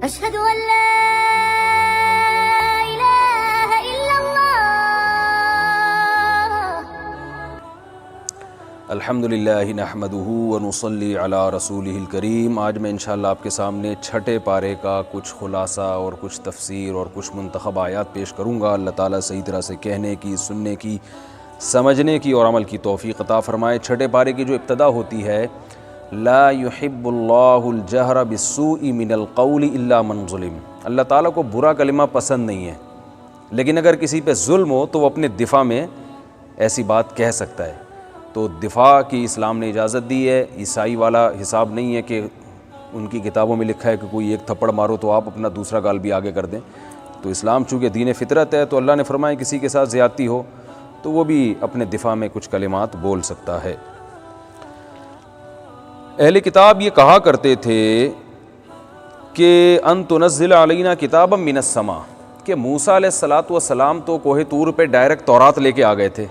أشهد أن لا إله إلا الله. الحمدللہ نحمدہ ونصلی علی رسولہ الکریم. آج میں انشاءاللہ آپ کے سامنے چھٹے پارے کا کچھ خلاصہ اور کچھ تفسیر اور کچھ منتخب آیات پیش کروں گا. اللہ تعالیٰ صحیح طرح سے کہنے کی، سننے کی، سمجھنے کی اور عمل کی توفیق عطا فرمائے. چھٹے پارے کی جو ابتدا ہوتی ہے، لا يحب اللہ الجہر بالسوء من القول الا من ظلم. اللہ تعالیٰ کو برا کلمہ پسند نہیں ہے، لیکن اگر کسی پہ ظلم ہو تو وہ اپنے دفاع میں ایسی بات کہہ سکتا ہے. تو دفاع کی اسلام نے اجازت دی ہے. عیسائی والا حساب نہیں ہے کہ ان کی کتابوں میں لکھا ہے کہ کوئی ایک تھپڑ مارو تو آپ اپنا دوسرا گال بھی آگے کر دیں. تو اسلام چونکہ دین فطرت ہے، تو اللہ نے فرمایا کسی کے ساتھ زیادتی ہو تو وہ بھی اپنے دفاع میں کچھ کلمات بول سکتا ہے. اہل کتاب یہ کہا کرتے تھے کہ ان تنزل علینا کتابا من السماء، کہ موسیٰ علیہ السلام تو کوہ طور پہ ڈائریکٹ تورات لے کے آ گئے تھے.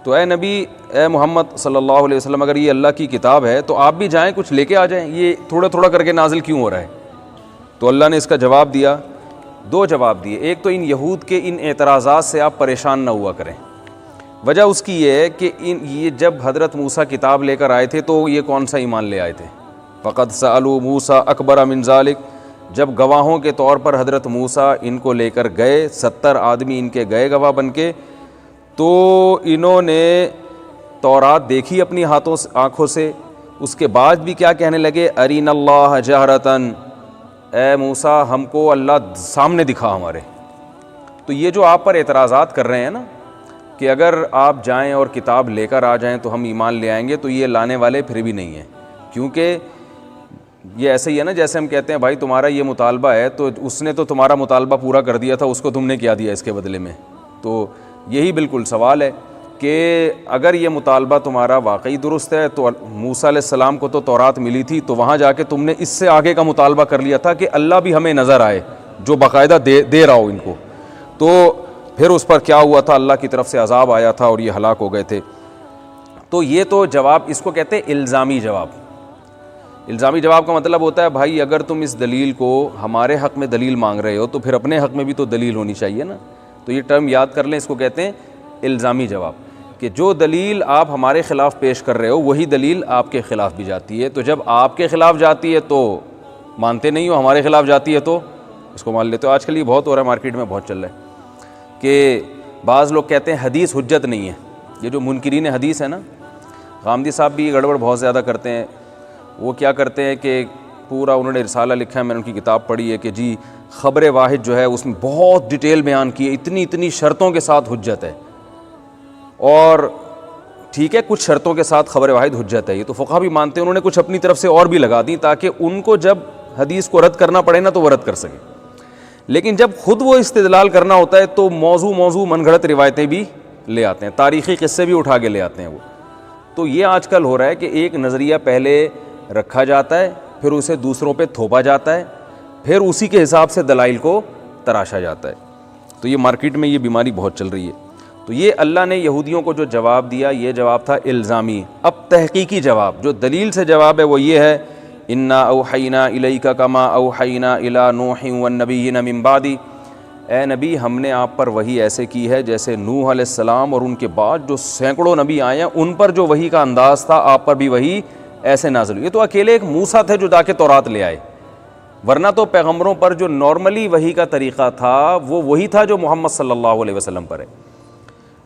تو اے نبی، اے محمد صلی اللہ علیہ وسلم، اگر یہ اللہ کی کتاب ہے تو آپ بھی جائیں کچھ لے کے آ جائیں. یہ تھوڑا تھوڑا کر کے نازل کیوں ہو رہا ہے؟ تو اللہ نے اس کا جواب دیا، دو جواب دیے. ایک تو ان یہود کے ان اعتراضات سے آپ پریشان نہ ہوا کریں. وجہ اس کی یہ ہے کہ یہ جب حضرت موسیٰ کتاب لے کر آئے تھے تو یہ کون سا ایمان لے آئے تھے؟ فقد سألوا موسیٰ اکبر من ذالک. جب گواہوں کے طور پر حضرت موسیٰ ان کو لے کر گئے، 70 آدمی ان کے گئے گواہ بن کے، تو انہوں نے تورات دیکھی اپنی آنکھوں سے. اس کے بعد بھی کیا کہنے لگے؟ ارین اللہ جہرتاً، اے موسیٰ ہم کو اللہ سامنے دکھا ہمارے. تو یہ جو آپ پر اعتراضات کر رہے ہیں نا کہ اگر آپ جائیں اور کتاب لے کر آ جائیں تو ہم ایمان لے آئیں گے، تو یہ لانے والے پھر بھی نہیں ہیں. کیونکہ یہ ایسے ہی ہے نا، جیسے ہم کہتے ہیں بھائی تمہارا یہ مطالبہ ہے تو اس نے تو تمہارا مطالبہ پورا کر دیا تھا، اس کو تم نے کیا دیا اس کے بدلے میں؟ تو یہی بالکل سوال ہے کہ اگر یہ مطالبہ تمہارا واقعی درست ہے تو موسیٰ علیہ السلام کو تو تورات ملی تھی، تو وہاں جا کے تم نے اس سے آگے کا مطالبہ کر لیا تھا کہ اللہ بھی ہمیں نظر آئے، جو باقاعدہ دے رہا ہو ان کو. تو پھر اس پر کیا ہوا تھا؟ اللہ کی طرف سے عذاب آیا تھا اور یہ ہلاک ہو گئے تھے. تو یہ تو جواب، اس کو کہتے ہیں الزامی جواب. الزامی جواب کا مطلب ہوتا ہے بھائی اگر تم اس دلیل کو ہمارے حق میں دلیل مانگ رہے ہو تو پھر اپنے حق میں بھی تو دلیل ہونی چاہیے نا. تو یہ ٹرم یاد کر لیں، اس کو کہتے ہیں الزامی جواب، کہ جو دلیل آپ ہمارے خلاف پیش کر رہے ہو وہی دلیل آپ کے خلاف بھی جاتی ہے. تو جب آپ کے خلاف جاتی ہے تو مانتے نہیں ہو، ہمارے خلاف جاتی ہے تو اس کو مان لیتے ہو. آج کل یہ بہت ہو رہا ہے، مارکیٹ میں بہت چل رہا ہے کہ بعض لوگ کہتے ہیں حدیث حجت نہیں ہے. یہ جو منکرین حدیث ہے نا، غامدی صاحب بھی یہ گڑبڑ بہت زیادہ کرتے ہیں. وہ کیا کرتے ہیں کہ پورا انہوں نے رسالہ لکھا ہے، میں نے ان کی کتاب پڑھی ہے، کہ جی خبر واحد جو ہے اس میں بہت ڈیٹیل بیان کی ہے، اتنی شرطوں کے ساتھ حجت ہے. اور ٹھیک ہے، کچھ شرطوں کے ساتھ خبر واحد حجت ہے، یہ تو فقہا بھی مانتے ہیں. انہوں نے کچھ اپنی طرف سے اور بھی لگا دی تاکہ ان کو جب حدیث کو رد کرنا پڑے نا تو وہ رد کر سکیں. لیکن جب خود وہ استدلال کرنا ہوتا ہے تو موضوع من گھڑت روایتیں بھی لے آتے ہیں، تاریخی قصے بھی اٹھا کے لے آتے ہیں وہ. تو یہ آج کل ہو رہا ہے کہ ایک نظریہ پہلے رکھا جاتا ہے، پھر اسے دوسروں پہ تھوپا جاتا ہے، پھر اسی کے حساب سے دلائل کو تراشا جاتا ہے. تو یہ مارکیٹ میں یہ بیماری بہت چل رہی ہے. تو یہ اللہ نے یہودیوں کو جو جواب دیا، یہ جواب تھا الزامی. اب تحقیقی جواب جو دلیل سے جواب ہے وہ یہ ہے، انا اوحینا الیک کما اوحینا الی نوح والنبیین من بعدی. اے نبی ہم نے آپ پر وحی ایسے کی ہے جیسے نوح علیہ السلام اور ان کے بعد جو سینکڑوں نبی آئے ہیں ان پر جو وحی کا انداز تھا، آپ پر بھی وحی ایسے نازل ہوئی. یہ تو اکیلے ایک موسیٰ تھے جو جا کے تورات لے آئے، ورنہ تو پیغمبروں پر جو نارملی وحی کا طریقہ تھا وہ وہی تھا جو محمد صلی اللہ علیہ وسلم پر ہے.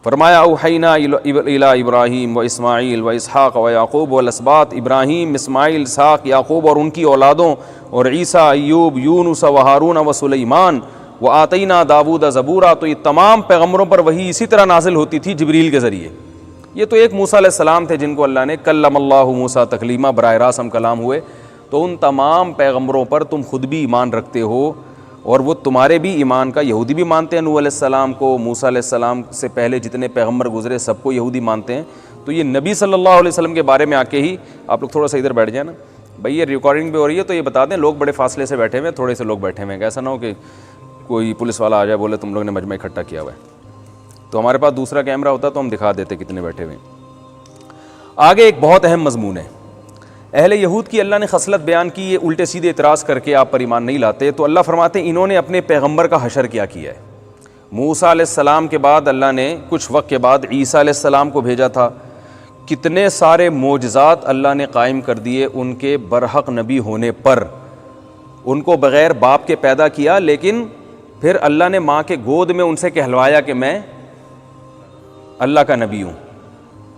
فرمایا اوحینا الی ابراہیم و اسماعیل و اسحاق و یعقوب والاسباط. ابراہیم، اسماعیل، اسحاق، یعقوب اور ان کی اولادوں، اور عیسیٰ، ایوب، یونس و ہارون و سلیمان، و آتینا داود زبورا. تو یہ تمام پیغمبروں پر وحی اسی طرح نازل ہوتی تھی جبریل کے ذریعے. یہ تو ایک موسیٰ علیہ السلام تھے جن کو اللہ نے کلم اللہ موسیٰ تکلیما، براہ راست ہم کلام ہوئے. تو ان تمام پیغمبروں پر تم خود بھی ایمان رکھتے ہو اور وہ تمہارے بھی ایمان کا، یہودی بھی مانتے ہیں نوح علیہ السلام کو، موسیٰ علیہ السلام سے پہلے جتنے پیغمبر گزرے سب کو یہودی مانتے ہیں. تو یہ نبی صلی اللہ علیہ وسلم کے بارے میں آ کے ہی آپ لوگ تھوڑا سا ادھر بیٹھ جائیں نا بھائی، یہ ریکارڈنگ بھی ہو رہی ہے تو یہ بتا دیں، لوگ بڑے فاصلے سے بیٹھے ہوئے ہیں، تھوڑے سے لوگ بیٹھے ہوئے ہیں، ایسا نہ ہو کہ کوئی پولیس والا آ جائے بولے تم لوگ نے مجمع اکٹھا کیا ہوا ہے. تو ہمارے پاس دوسرا کیمرہ ہوتا تو ہم دکھا دیتے کتنے بیٹھے ہوئے ہیں. آگے ایک بہت اہم مضمون ہے اہل یہود کی اللہ نے خصلت بیان کی، یہ الٹے سیدھے اعتراض کر کے آپ پر ایمان نہیں لاتے، تو اللہ فرماتے ہیں انہوں نے اپنے پیغمبر کا حشر کیا ہے۔ موسیٰ علیہ السلام کے بعد اللہ نے کچھ وقت کے بعد عیسیٰ علیہ السلام کو بھیجا تھا، کتنے سارے معجزات اللہ نے قائم کر دیے ان کے برحق نبی ہونے پر، ان کو بغیر باپ کے پیدا کیا، لیکن پھر اللہ نے ماں کے گود میں ان سے کہلوایا کہ میں اللہ کا نبی ہوں،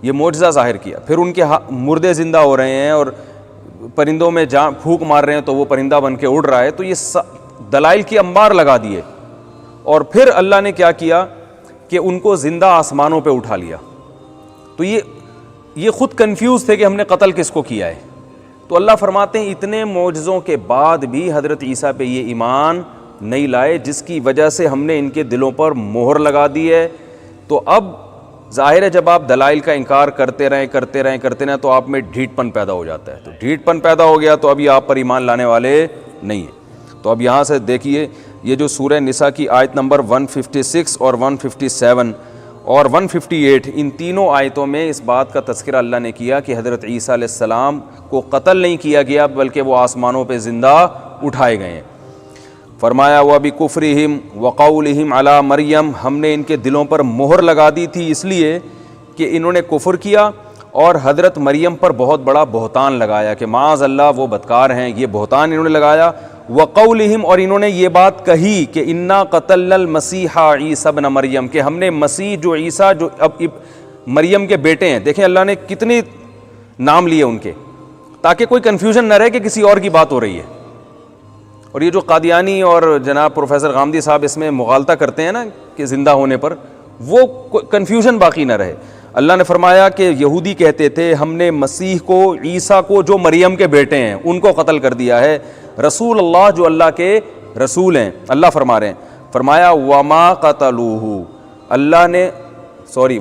یہ معجزہ ظاہر کیا۔ پھر ان کے مردے زندہ ہو رہے ہیں اور پرندوں میں پھونک مار رہے ہیں تو وہ پرندہ بن کے اڑ رہا ہے، تو یہ دلائل کی انبار لگا دیے، اور پھر اللہ نے کیا کیا کہ ان کو زندہ آسمانوں پہ اٹھا لیا۔ تو یہ خود کنفیوز تھے کہ ہم نے قتل کس کو کیا ہے۔ تو اللہ فرماتے ہیں اتنے معجزوں کے بعد بھی حضرت عیسیٰ پہ یہ ایمان نہیں لائے، جس کی وجہ سے ہم نے ان کے دلوں پر مہر لگا دی ہے۔ تو اب ظاہر ہے جب آپ دلائل کا انکار کرتے رہیں تو آپ میں ڈھیٹ پن پیدا ہو جاتا ہے، تو ڈھیٹ پن پیدا ہو گیا تو ابھی آپ پر ایمان لانے والے نہیں ہیں۔ تو اب یہاں سے دیکھیے یہ جو سورہ نساء کی آیت نمبر 156 اور 157 اور 158، ان تینوں آیتوں میں اس بات کا تذکرہ اللہ نے کیا کہ حضرت عیسیٰ علیہ السلام کو قتل نہیں کیا گیا بلکہ وہ آسمانوں پہ زندہ اٹھائے گئے ہیں۔ فرمایا وَبِكُفْرِهِمْ وَقَوْلِهِمْ عَلَى مریم، ہم نے ان کے دلوں پر مہر لگا دی تھی اس لیے کہ انہوں نے کفر کیا اور حضرت مریم پر بہت بڑا بہتان لگایا کہ معاذ اللہ وہ بدکار ہیں، یہ بہتان انہوں نے لگایا۔ وَقَوْلِهِمْ، اور انہوں نے یہ بات کہی کہ اِنَّا قَتَلْنَا الْمَسِيحَ عِيسَى ابْنَ مریم، کہ ہم نے مسیح جو عیسیٰ جو اب مریم کے بیٹے ہیں، دیکھیں اللہ نے کتنے نام لیے ان کے، تاکہ کوئی کنفیوژن نہ رہے کہ کسی اور کی بات ہو رہی ہے۔ اور یہ جو قادیانی اور جناب پروفیسر غامدی صاحب اس میں مغالطہ کرتے ہیں نا کہ زندہ ہونے پر، وہ کنفیوژن باقی نہ رہے۔ اللہ نے فرمایا کہ یہودی کہتے تھے ہم نے مسیح کو، عیسیٰ کو جو مریم کے بیٹے ہیں ان کو قتل کر دیا ہے، رسول اللہ جو اللہ کے رسول ہیں۔ اللہ فرما رہے ہیں، فرمایا وما قتلوہ، اللہ نے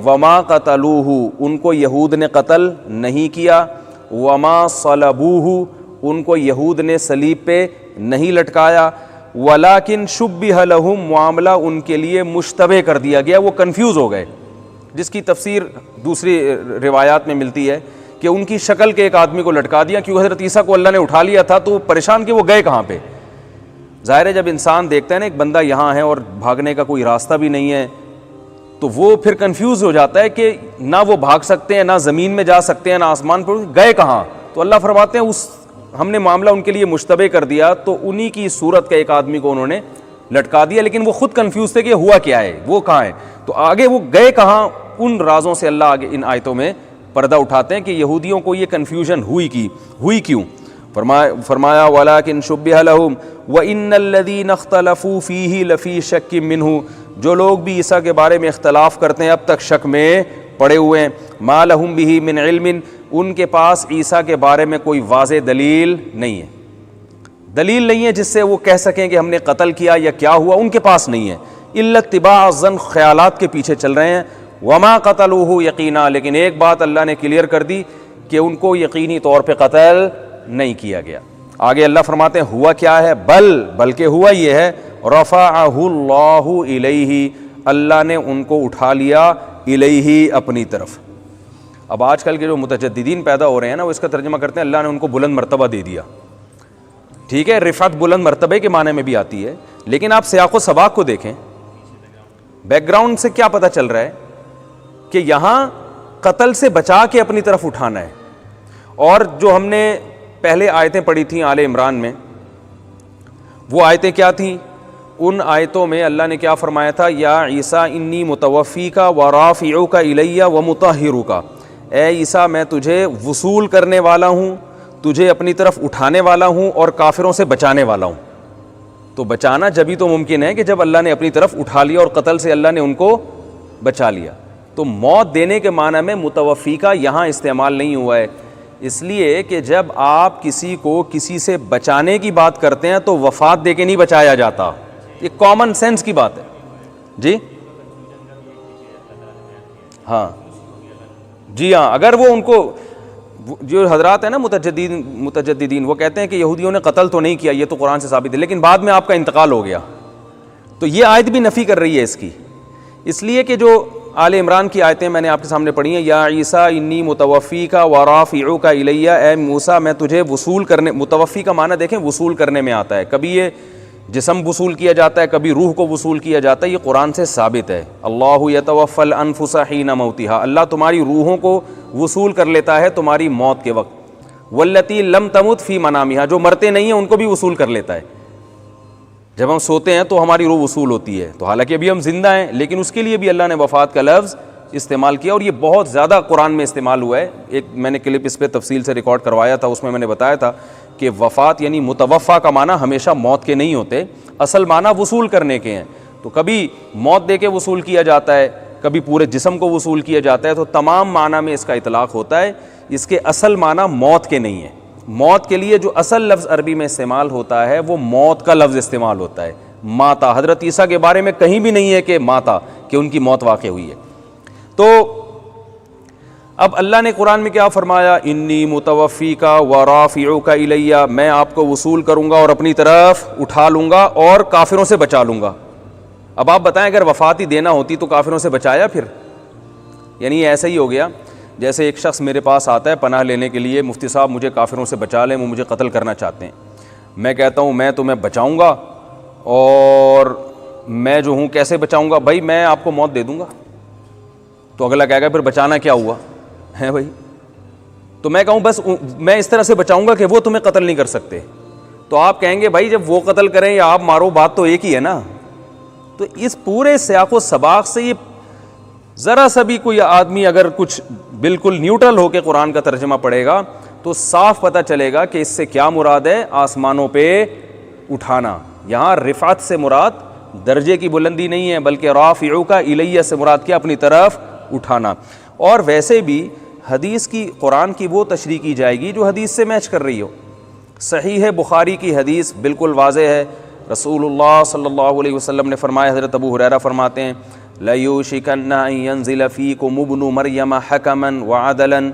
وما قتلوہ، ان کو یہود نے قتل نہیں کیا، وما صلبوہ، ان کو یہود نے صلیب پہ نہیں لٹکایا، ولیکن شبہ لہم، معاملہ ان کے لیے مشتبہ کر دیا گیا، وہ کنفیوز ہو گئے، جس کی تفسیر دوسری روایات میں ملتی ہے کہ ان کی شکل کے ایک آدمی کو لٹکا دیا، کیونکہ حضرت عیسیٰ کو اللہ نے اٹھا لیا تھا تو پریشان کہ وہ گئے کہاں پہ۔ ظاہر ہے جب انسان دیکھتا ہے نا ایک بندہ یہاں ہے اور بھاگنے کا کوئی راستہ بھی نہیں ہے تو وہ پھر کنفیوز ہو جاتا ہے کہ نہ وہ بھاگ سکتے ہیں، نہ زمین میں جا سکتے ہیں، نہ آسمان پر، گئے کہاں؟ تو اللہ فرماتے ہیں ہم نے معاملہ ان کے لیے مشتبہ کر دیا، تو انہی کی صورت کا ایک آدمی کو انہوں نے لٹکا دیا، لیکن وہ خود کنفیوز تھے کہ ہوا کیا ہے، وہ کہاں ہے۔ تو آگے وہ گئے کہاں، ان رازوں سے اللہ آگے ان آیتوں میں پردہ اٹھاتے ہیں کہ یہودیوں کو یہ کنفیوژن ہوئی کیوں۔ فرمایا وَلَٰكِن شُبِّهَ لَهُمْ وَإِنَّ الَّذِينَ اخْتَلَفُوا فِيهِ لَفِي شَكٍّ مِّنْهُ، جو لوگ بھی عیسیٰ کے بارے میں اختلاف کرتے ہیں اب تک شک میں پڑے ہوئے ہیں، مَا لَهُمْ بِهِ مِنْ عِلْمٍ، ان کے پاس عیسیٰ کے بارے میں کوئی واضح دلیل نہیں ہے جس سے وہ کہہ سکیں کہ ہم نے قتل کیا یا کیا ہوا، ان کے پاس نہیں ہے، إِلَّا اتِّبَاعَ الظَّنِّ، خیالات کے پیچھے چل رہے ہیں۔ وَمَا قَتَلُوهُ یقینا، لیکن ایک بات اللہ نے کلیئر کر دی کہ ان کو یقینی طور پہ قتل نہیں کیا گیا۔ آگے اللہ فرماتے ہیں ہوا کیا ہے، بلکہ ہوا یہ ہے رفعہ اللہ الیہ، اللہ نے ان کو اٹھا لیا الیہ، اپنی طرف۔ اب آج کل کے جو متجددین پیدا ہو رہے ہیں نا، وہ اس کا ترجمہ کرتے ہیں اللہ نے ان کو بلند مرتبہ دے دیا۔ ٹھیک ہے، رفعت بلند مرتبے کے معنی میں بھی آتی ہے، لیکن آپ سیاق و سباق کو دیکھیں، بیک گراؤنڈ سے کیا پتہ چل رہا ہے کہ یہاں قتل سے بچا کے اپنی طرف اٹھانا ہے۔ اور جو ہم نے پہلے آیتیں پڑھی تھیں آل عمران میں، وہ آیتیں کیا تھیں؟ ان آیتوں میں اللہ نے کیا فرمایا تھا، یا عیسیٰ انی متوفیکا ورافعوک الیہ ومطہرک، اے عیسیٰ میں تجھے وصول کرنے والا ہوں، تجھے اپنی طرف اٹھانے والا ہوں اور کافروں سے بچانے والا ہوں۔ تو بچانا جبھی تو ممکن ہے کہ جب اللہ نے اپنی طرف اٹھا لیا، اور قتل سے اللہ نے ان کو بچا لیا۔ تو موت دینے کے معنی میں متوفی کا یہاں استعمال نہیں ہوا ہے، اس لیے کہ جب آپ کسی کو کسی سے بچانے کی بات کرتے ہیں تو وفات دے کے نہیں بچایا جاتا، یہ کامن سینس کی بات ہے۔ جی ہاں اگر وہ ان کو، جو حضرات ہیں نا متجددین، وہ کہتے ہیں کہ یہودیوں نے قتل تو نہیں کیا، یہ تو قرآن سے ثابت ہے، لیکن بعد میں آپ کا انتقال ہو گیا، تو یہ آیت بھی نفی کر رہی ہے اس کی، اس لیے کہ جو آل عمران کی آیتیں میں نے آپ کے سامنے پڑھی ہیں. یا عیسیٰ انی متوفیک و رافعک الیہ، اے موسیٰ میں تجھے وصول کرنے، متوفی کا معنی دیکھیں وصول کرنے میں آتا ہے، کبھی یہ جسم وصول کیا جاتا ہے، کبھی روح کو وصول کیا جاتا ہے. یہ قرآن سے ثابت ہے. اللہ یتوفی الانفس حین موتها، اللہ تمہاری روحوں کو وصول کر لیتا ہے تمہاری موت کے وقت. واللتی لم تمت فی منامها، جو مرتے نہیں ہیں ان کو بھی وصول کر لیتا ہے. جب ہم سوتے ہیں تو ہماری روح وصول ہوتی ہے، تو حالانکہ ابھی ہم زندہ ہیں لیکن اس کے لیے بھی اللہ نے وفات کا لفظ استعمال کیا، اور یہ بہت زیادہ قرآن میں استعمال ہوا ہے. ایک میں نے کلپ اس پہ تفصیل سے ریکارڈ کروایا تھا، اس میں نے بتایا تھا کہ وفات یعنی متوفا کا معنی ہمیشہ موت کے نہیں ہوتے، اصل معنی وصول کرنے کے ہیں. تو کبھی موت دے کے وصول کیا جاتا ہے، کبھی پورے جسم کو وصول کیا جاتا ہے، تو تمام معنی میں اس کا اطلاق ہوتا ہے. اس کے اصل معنی موت کے نہیں ہیں. موت کے لیے جو اصل لفظ عربی میں استعمال ہوتا ہے وہ موت کا لفظ استعمال ہوتا ہے. ماتا، حضرت عیسیٰ کے بارے میں کہیں بھی نہیں ہے کہ ماتا، کہ ان کی موت واقع ہوئی ہے. تو اب اللہ نے قرآن میں کیا فرمایا؟ انی متوفیک و رافعک الیہ، میں آپ کو وصول کروں گا اور اپنی طرف اٹھا لوں گا اور کافروں سے بچا لوں گا. اب آپ بتائیں اگر وفات ہی دینا ہوتی تو کافروں سے بچایا پھر؟ یعنی ایسا ہی ہو گیا جیسے ایک شخص میرے پاس آتا ہے پناہ لینے کے لیے، مفتی صاحب مجھے کافروں سے بچا لیں، وہ مجھے قتل کرنا چاہتے ہیں. میں کہتا ہوں میں تمہیں بچاؤں گا، اور میں جو ہوں کیسے بچاؤں گا؟ بھائی میں آپ کو موت دے دوں گا. تو اگلا کہے گا پھر بچانا کیا ہوا ہے بھائی؟ تو میں کہوں بس میں اس طرح سے بچاؤں گا کہ وہ تمہیں قتل نہیں کر سکتے. تو آپ کہیں گے بھائی جب وہ قتل کریں یا آپ مارو بات تو ایک ہی ہے نا. تو اس پورے سیاق و سباق سے یہ ذرا سا بھی کوئی آدمی اگر کچھ بالکل نیوٹرل ہو کے قرآن کا ترجمہ پڑھے گا تو صاف پتہ چلے گا کہ اس سے کیا مراد ہے؟ آسمانوں پہ اٹھانا. یہاں رفعت سے مراد درجے کی بلندی نہیں ہے، بلکہ رافعک الیہ سے مراد کیا؟ اپنی طرف اٹھانا. اور ویسے بھی حدیث کی، قرآن کی وہ تشریح کی جائے گی جو حدیث سے میچ کر رہی ہو. صحیح بخاری کی حدیث بالکل واضح ہے. رسول اللہ صلی اللہ علیہ وسلم نے فرمایا، حضرت ابو ہریرہ فرماتے ہیں لَيُوشِكَنَّ أَن يَنزِلَ فِيكُمُ ابْنُ مَرْيَمَ حَكَمًا وَعَدْلًا،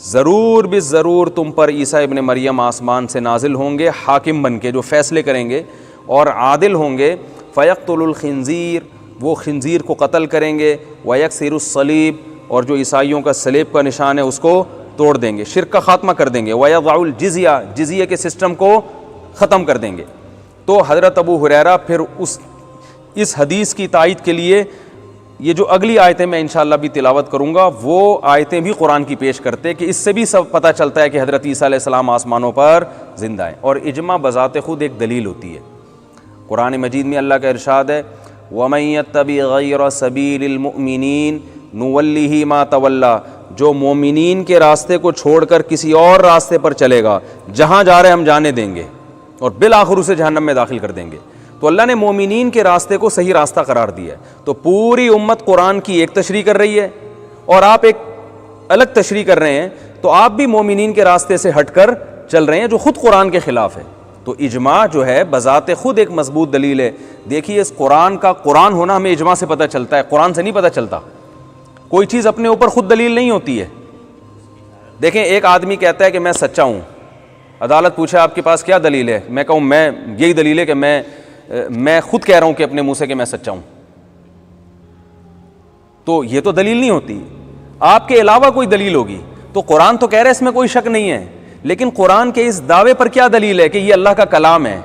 ضرور بالضرور تم پر عیسیٰ ابن مریم آسمان سے نازل ہوں گے حاکم بن کے، جو فیصلے کریں گے اور عادل ہوں گے. فَيَقْتُلُ الْخِنزِيرَ، وہ خنزیر کو قتل کریں گے. وَيَكْسِرُ الصَّلِيبَ، اور جو عیسائیوں کا صلیب کا نشان ہے اس کو توڑ دیں گے، شرک کا خاتمہ کر دیں گے. وَيَضَعُ الْجِزْيَةَ، جزیہ کے سسٹم کو ختم کر دیں گے. تو حضرت ابو ہریرہ پھر اس حدیث کی تائید کے لیے یہ جو اگلی آیتیں میں انشاءاللہ بھی تلاوت کروں گا وہ آیتیں بھی قرآن کی پیش کرتے کہ اس سے بھی سب پتہ چلتا ہے کہ حضرت عیسیٰ علیہ السلام آسمانوں پر زندہ ہیں. اور اجماع بذات خود ایک دلیل ہوتی ہے. قرآن مجید میں اللہ کا ارشاد ہے وَمَن يَتَّبِعْ غَيْرَ سَبِيلِ الْمُؤْمِنِينَ نُوَلِّهِ مَا تَوَلَّىٰ، جو مومنین کے راستے کو چھوڑ کر کسی اور راستے پر چلے گا، جہاں جا رہے ہم جانے دیں گے اور بالآخر اسے جہنم میں داخل کر دیں گے. تو اللہ نے مومنین کے راستے کو صحیح راستہ قرار دیا ہے. تو پوری امت قرآن کی ایک تشریح کر رہی ہے اور آپ ایک الگ تشریح کر رہے ہیں، تو آپ بھی مومنین کے راستے سے ہٹ کر چل رہے ہیں جو خود قرآن کے خلاف ہے. تو اجماع جو ہے بذات خود ایک مضبوط دلیل ہے. دیکھیے اس قرآن کا قرآن ہونا ہمیں اجماع سے پتہ چلتا ہے، قرآن سے نہیں پتہ چلتا. کوئی چیز اپنے اوپر خود دلیل نہیں ہوتی ہے. دیکھیں ایک آدمی کہتا ہے کہ میں سچا ہوں، عدالت پوچھے آپ کے پاس کیا دلیل ہے؟ میں کہوں میں یہی دلیل ہے کہ میں خود کہہ رہا ہوں کہ اپنے منہ سے کہ میں سچا ہوں. تو یہ تو دلیل نہیں ہوتی، آپ کے علاوہ کوئی دلیل ہوگی. تو قرآن تو کہہ رہے اس میں کوئی شک نہیں ہے، لیکن قرآن کے اس دعوے پر کیا دلیل ہے کہ یہ اللہ کا کلام ہے،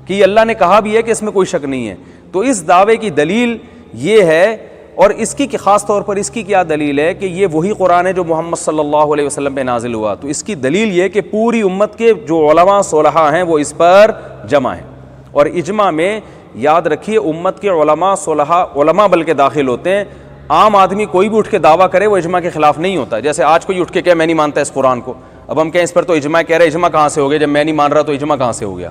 کہ یہ اللہ نے کہا بھی ہے کہ اس میں کوئی شک نہیں ہے. تو اس دعوے کی دلیل یہ ہے، اور اس کی خاص طور پر اس کی کیا دلیل ہے کہ یہ وہی قرآن ہے جو محمد صلی اللہ علیہ وسلم پہ نازل ہوا. تو اس کی دلیل یہ کہ پوری امت کے جو علماء صلحاء ہیں وہ اس پر جمع ہیں. اور اجماع میں یاد رکھیے امت کے علماء صلحاء، علماء بلکہ داخل ہوتے ہیں. عام آدمی کوئی بھی اٹھ کے دعویٰ کرے وہ اجماع کے خلاف نہیں ہوتا. جیسے آج کوئی اٹھ کے کہے میں نہیں مانتا اس قرآن کو، اب ہم کہیں اس پر تو اجماع کہہ رہے، اجماع کہاں سے ہو گیا؟ جب میں نہیں مان رہا تو اجماع کہاں سے ہو گیا؟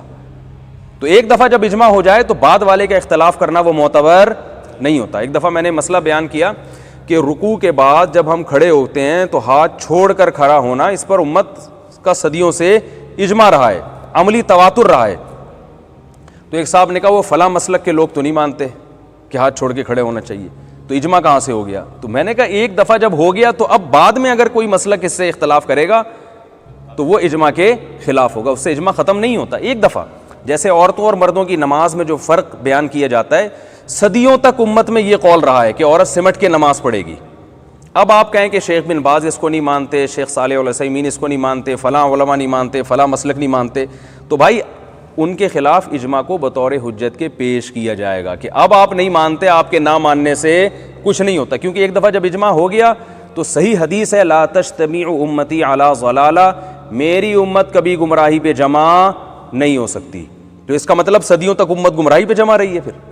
تو ایک دفعہ جب اجماع ہو جائے تو بعد والے کا اختلاف کرنا وہ معتبر نہیں ہوتا. ایک دفعہ میں نے مسئلہ بیان کیا کہ رکوع کے بعد جب ہم کھڑے ہوتے ہیں تو ہاتھ چھوڑ کر کھڑا ہونا، اس پر امت کا صدیوں سے اجماع رہا ہے، عملی تواتر رہا ہے. تو ایک صاحب نے کہا وہ فلاں مسلک کے لوگ تو نہیں مانتے کہ ہاتھ چھوڑ کے کھڑے ہونا چاہیے، تو اجماع کہاں سے ہو گیا؟ تو میں نے کہا ایک دفعہ جب ہو گیا تو اب بعد میں اگر کوئی مسلک اس سے اختلاف کرے گا تو وہ اجماع کے خلاف ہوگا، اس سے اجماع ختم نہیں ہوتا. ایک دفعہ جیسے عورتوں اور مردوں کی نماز میں جو فرق بیان کیا جاتا ہے، صدیوں تک امت میں یہ قول رہا ہے کہ عورت سمٹ کے نماز پڑھے گی. اب آپ کہیں کہ شیخ بن باز اس کو نہیں مانتے, شیخ صالح العثیمین اس کو نہیں مانتے, فلاں علماء نہیں مانتے, فلاں مسلک نہیں مانتے, تو بھائی ان کے خلاف اجماع کو بطور حجت کے پیش کیا جائے گا کہ اب آپ نہیں مانتے, آپ کے نہ ماننے سے کچھ نہیں ہوتا, کیونکہ ایک دفعہ جب اجماع ہو گیا تو صحیح حدیث ہے لا تجتمع امتی علی ضلالہ, میری امت کبھی گمراہی پہ جمع نہیں ہو سکتی. تو اس کا مطلب صدیوں تک امت گمراہی پہ جمع رہی ہے. پھر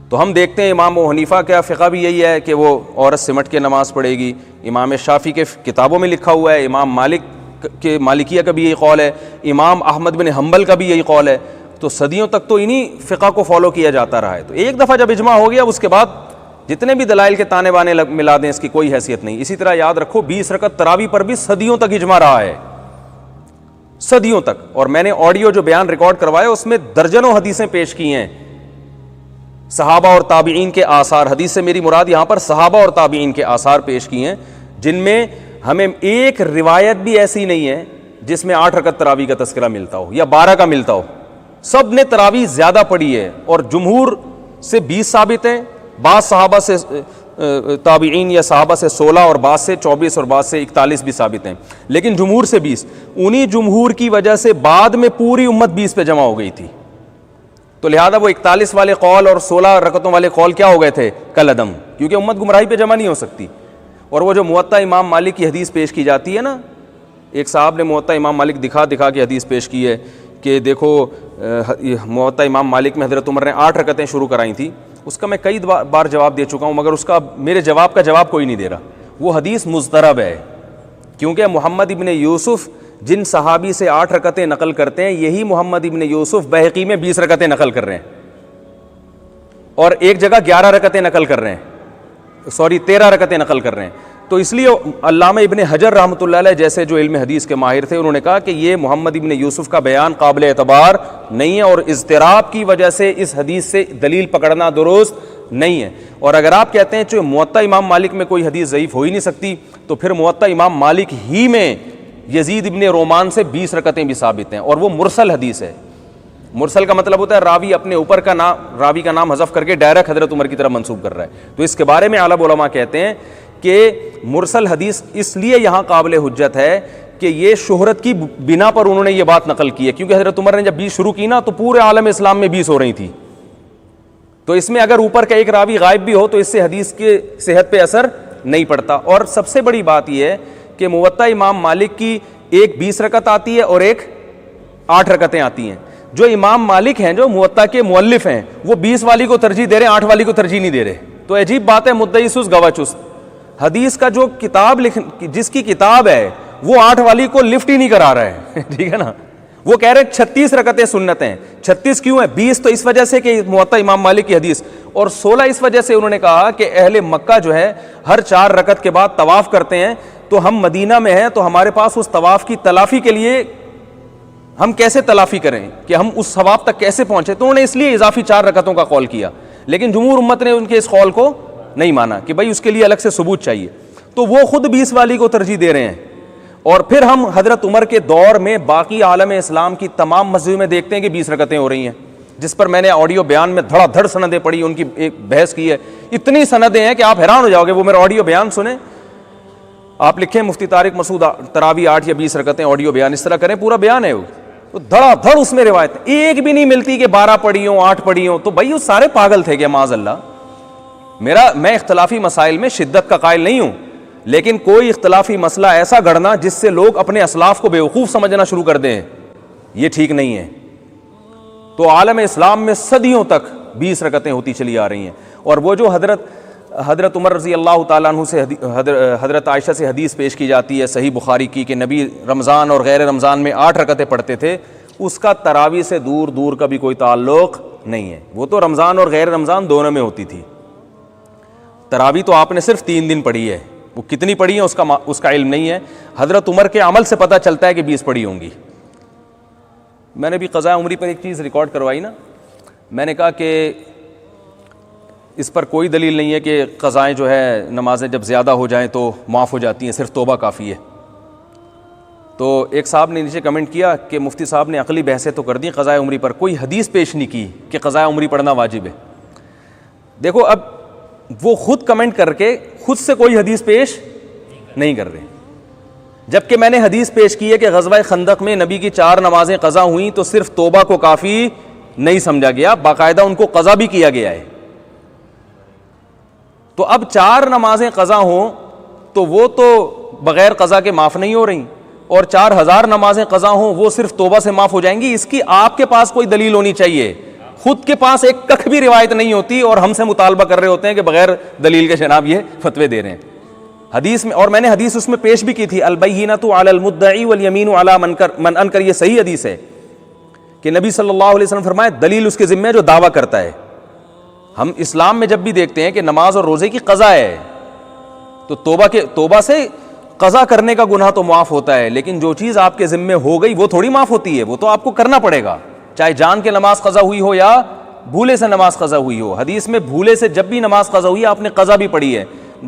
تو ہم دیکھتے ہیں امام ابو حنیفہ کا فقہ بھی یہی ہے کہ وہ عورت سمٹ کے نماز پڑھے گی, امام شافعی کے کتابوں میں لکھا ہوا ہے, امام مالک کے مالکیہ کا بھی یہی قول ہے, امام احمد بن حنبل کا بھی یہی قول ہے. تو صدیوں تک تو انہی فقہ کو فالو کیا جاتا رہا ہے. تو ایک دفعہ جب اجماع ہو گیا اس کے بعد جتنے بھی دلائل کے تانے بانے ملا دیں اس کی کوئی حیثیت نہیں. اسی طرح یاد رکھو 20 رکعت تراویح پر بھی صدیوں تک اجماع رہا ہے, صدیوں تک. اور میں نے آڈیو جو بیان ریکارڈ کروایا اس میں درجنوں حدیثیں پیش کی ہیں صحابہ اور تابعین کے آثار. حدیث سے میری مراد یہاں پر صحابہ اور تابعین کے آثار پیش کی ہیں, جن میں ہمیں ایک روایت بھی ایسی نہیں ہے جس میں 8 رکعت تراویح کا تذکرہ ملتا ہو یا 12 کا ملتا ہو. سب نے تراویح زیادہ پڑھی ہے, اور جمہور سے 20 ثابت ہیں, بعض صحابہ سے تابعین یا صحابہ سے 16 اور بعض سے 24 اور بعض سے 41 بھی ثابت ہیں, لیکن جمہور سے 20. انہی جمہور کی وجہ سے بعد میں پوری امت 20 پہ جمع ہو گئی تھی. تو لہذا وہ 41 والے قول اور 16 رکعتوں والے قول کیا ہو گئے تھے, کل عدم, کیونکہ امت گمراہی پہ جمع نہیں ہو سکتی. اور وہ جو موطا امام مالک کی حدیث پیش کی جاتی ہے نا, ایک صاحب نے موطا امام مالک دکھا کے حدیث پیش کی ہے کہ دیکھو موطا امام مالک میں حضرت عمر نے 8 رکعتیں شروع کرائی تھیں. اس کا میں کئی بار جواب دے چکا ہوں, مگر اس کا میرے جواب کا جواب کوئی نہیں دے رہا. وہ حدیث مضطرب ہے, کیونکہ محمد ابن یوسف جن صحابی سے 8 رکعتیں نقل کرتے ہیں, یہی محمد ابن یوسف بہقی میں 20 رکعتیں نقل کر رہے ہیں, اور ایک جگہ 11 رکعتیں نقل کر رہے ہیں, 13 رکعتیں نقل کر رہے ہیں. تو اس لیے علامہ ابن حجر رحمۃ اللہ علیہ جیسے جو علم حدیث کے ماہر تھے, انہوں نے کہا کہ یہ محمد ابن یوسف کا بیان قابل اعتبار نہیں ہے, اور اضطراب کی وجہ سے اس حدیث سے دلیل پکڑنا درست نہیں ہے. اور اگر آپ کہتے ہیں جو موطا امام مالک میں کوئی حدیث ضعیف ہو ہی نہیں سکتی, تو پھر موطا امام مالک ہی میں یزید ابن رومان سے 20 رکعتیں بھی ثابت ہیں, اور وہ مرسل حدیث ہے. مرسل کا مطلب ہوتا ہے راوی اپنے اوپر کا نام, راوی کا نام حذف کر کے ڈائریکٹ حضرت عمر کی طرف منسوب کر رہا ہے. تو اس کے بارے میں اعلیٰ علماء کہتے ہیں کہ مرسل حدیث اس لیے یہاں قابل حجت ہے کہ یہ شہرت کی بنا پر انہوں نے یہ بات نقل کی ہے, کیونکہ حضرت عمر نے جب 20 شروع کی نا تو پورے عالم اسلام میں 20 ہو رہی تھی. تو اس میں اگر اوپر کا ایک راوی غائب بھی ہو تو اس سے حدیث کی صحت پہ اثر نہیں پڑتا. اور سب سے بڑی بات یہ ہے کہ موطا امام مالک کی ایک 20 رکعت آتی ہے اور ایک 8 رکعتیں آتی ہیں. جو امام مالک ہیں, جو موطا کے مؤلف ہیں, وہ 20 والی کو ترجیح دے رہے ہیں, 8 والی کو ترجیح نہیں دے رہے. تو عجیب بات ہے, مدعی سست گواہ چست. حدیث کا جو کتاب جس کی کتاب ہے وہ 8 والی کو لفٹ ہی نہیں کرا رہا ہے, ٹھیک ہے نا. وہ کہہ رہے ہیں 36 رکعتیں سنت ہیں. 36 کیوں ہیں؟ 20 تو اس وجہ سے کہ موطا امام مالک کی حدیث, اور 16 اس وجہ سے انہوں نے کہا کہ اہل مکہ جو ہے ہر 4 رکعت کے بعد طواف کرتے ہیں, تو ہم مدینہ میں ہیں تو ہمارے پاس اس طواف کی تلافی کے لیے ہم کیسے تلافی کریں, کہ ہم اس ثواب تک کیسے پہنچے. تو انہوں نے اس لیے اضافی 4 رکعتوں کا قول کیا, لیکن جمہور امت نے ان کے اس قول کو نہیں مانا کہ بھائی اس کے لیے الگ سے ثبوت چاہیے. تو وہ خود 20 والی کو ترجیح دے رہے ہیں. اور پھر ہم حضرت عمر کے دور میں باقی عالم اسلام کی تمام مسجدوں میں دیکھتے ہیں کہ 20 رکعتیں ہو رہی ہیں, جس پر میں نے آڈیو بیان میں دھڑا دھڑ سندیں پڑھی, ان کی ایک بحث کی ہے. اتنی سندیں ہیں کہ آپ حیران ہو جاؤ گے. وہ میرا آڈیو بیان سنیں, آپ لکھیں مفتی طارق مسعود تراویح 8 یا 20 رکعتیں آڈیو بیان, اس طرح کریں, پورا بیان ہے. وہ دھڑا دھڑ اس میں روایت, ایک بھی نہیں ملتی کہ 12 پڑھی ہوں 8 پڑھی ہوں. تو بھائی وہ سارے پاگل تھے کیا معاذ اللہ. میں اختلافی مسائل میں شدت کا قائل نہیں ہوں, لیکن کوئی اختلافی مسئلہ ایسا گڑنا جس سے لوگ اپنے اسلاف کو بیوقوف سمجھنا شروع کر دیں, یہ ٹھیک نہیں ہے. تو عالم اسلام میں صدیوں تک 20 رکعتیں ہوتی چلی آ رہی ہیں. اور وہ جو حضرت عمر رضی اللہ تعالیٰ عنہ سے حضرت عائشہ سے حدیث پیش کی جاتی ہے صحیح بخاری کی کہ نبی رمضان اور غیر رمضان میں 8 رکعتیں پڑھتے تھے, اس کا تراویح سے دور دور کا بھی کوئی تعلق نہیں ہے. وہ تو رمضان اور غیر رمضان دونوں میں ہوتی تھی. تراویح تو آپ نے صرف 3 دن پڑھی ہے, وہ کتنی پڑھی ہیں اس کا علم نہیں ہے. حضرت عمر کے عمل سے پتہ چلتا ہے کہ 20 پڑھی ہوں گی. میں نے بھی قضاء عمری پر ایک چیز ریکارڈ کروائی نا, میں نے کہا کہ اس پر کوئی دلیل نہیں ہے کہ قضائیں جو ہے نمازیں جب زیادہ ہو جائیں تو معاف ہو جاتی ہیں, صرف توبہ کافی ہے. تو ایک صاحب نے نیچے کمنٹ کیا کہ مفتی صاحب نے عقلی بحثیں تو کر دی قضاء عمری پر, کوئی حدیث پیش نہیں کی کہ قضاء عمری پڑھنا واجب ہے. دیکھو اب وہ خود کمنٹ کر کے خود سے کوئی حدیث پیش نہیں کر رہے، جبکہ میں نے حدیث پیش کی ہے کہ غزوہ خندق میں نبی کی 4 نمازیں قضا ہوئیں تو صرف توبہ کو کافی نہیں سمجھا گیا، باقاعدہ ان کو قضا بھی کیا گیا ہے۔ تو اب 4 نمازیں قضا ہوں تو وہ تو بغیر قضا کے معاف نہیں ہو رہی، اور 4000 نمازیں قضا ہوں وہ صرف توبہ سے معاف ہو جائیں گی۔ اس کی آپ کے پاس کوئی دلیل ہونی چاہیے، خود کے پاس ایک ککھ بھی روایت نہیں ہوتی اور ہم سے مطالبہ کر رہے ہوتے ہیں کہ بغیر دلیل کے جناب یہ فتوے دے رہے ہیں حدیث میں۔ اور میں نے حدیث اس میں پیش بھی کی تھی، البینۃ علی المدعی والیمین علی من انکر، یہ صحیح حدیث ہے کہ نبی صلی اللہ علیہ وسلم فرمائے دلیل اس کے ذمہ ہے جو دعویٰ کرتا ہے۔ ہم اسلام میں جب بھی دیکھتے ہیں کہ نماز اور روزے کی قضا ہے تو توبہ سے قضا کرنے کا گناہ تو معاف ہوتا ہے، لیکن جو چیز آپ کے ذمہ ہو گئی وہ تھوڑی معاف ہوتی ہے، وہ تو آپ کو کرنا پڑے گا، چاہے جان کے نماز قضا ہوئی ہو یا بھولے سے نماز قضا ہوئی ہو۔ حدیث میں بھولے سے جب بھی نماز قضا ہوئی آپ نے قضا بھی پڑھی ہے،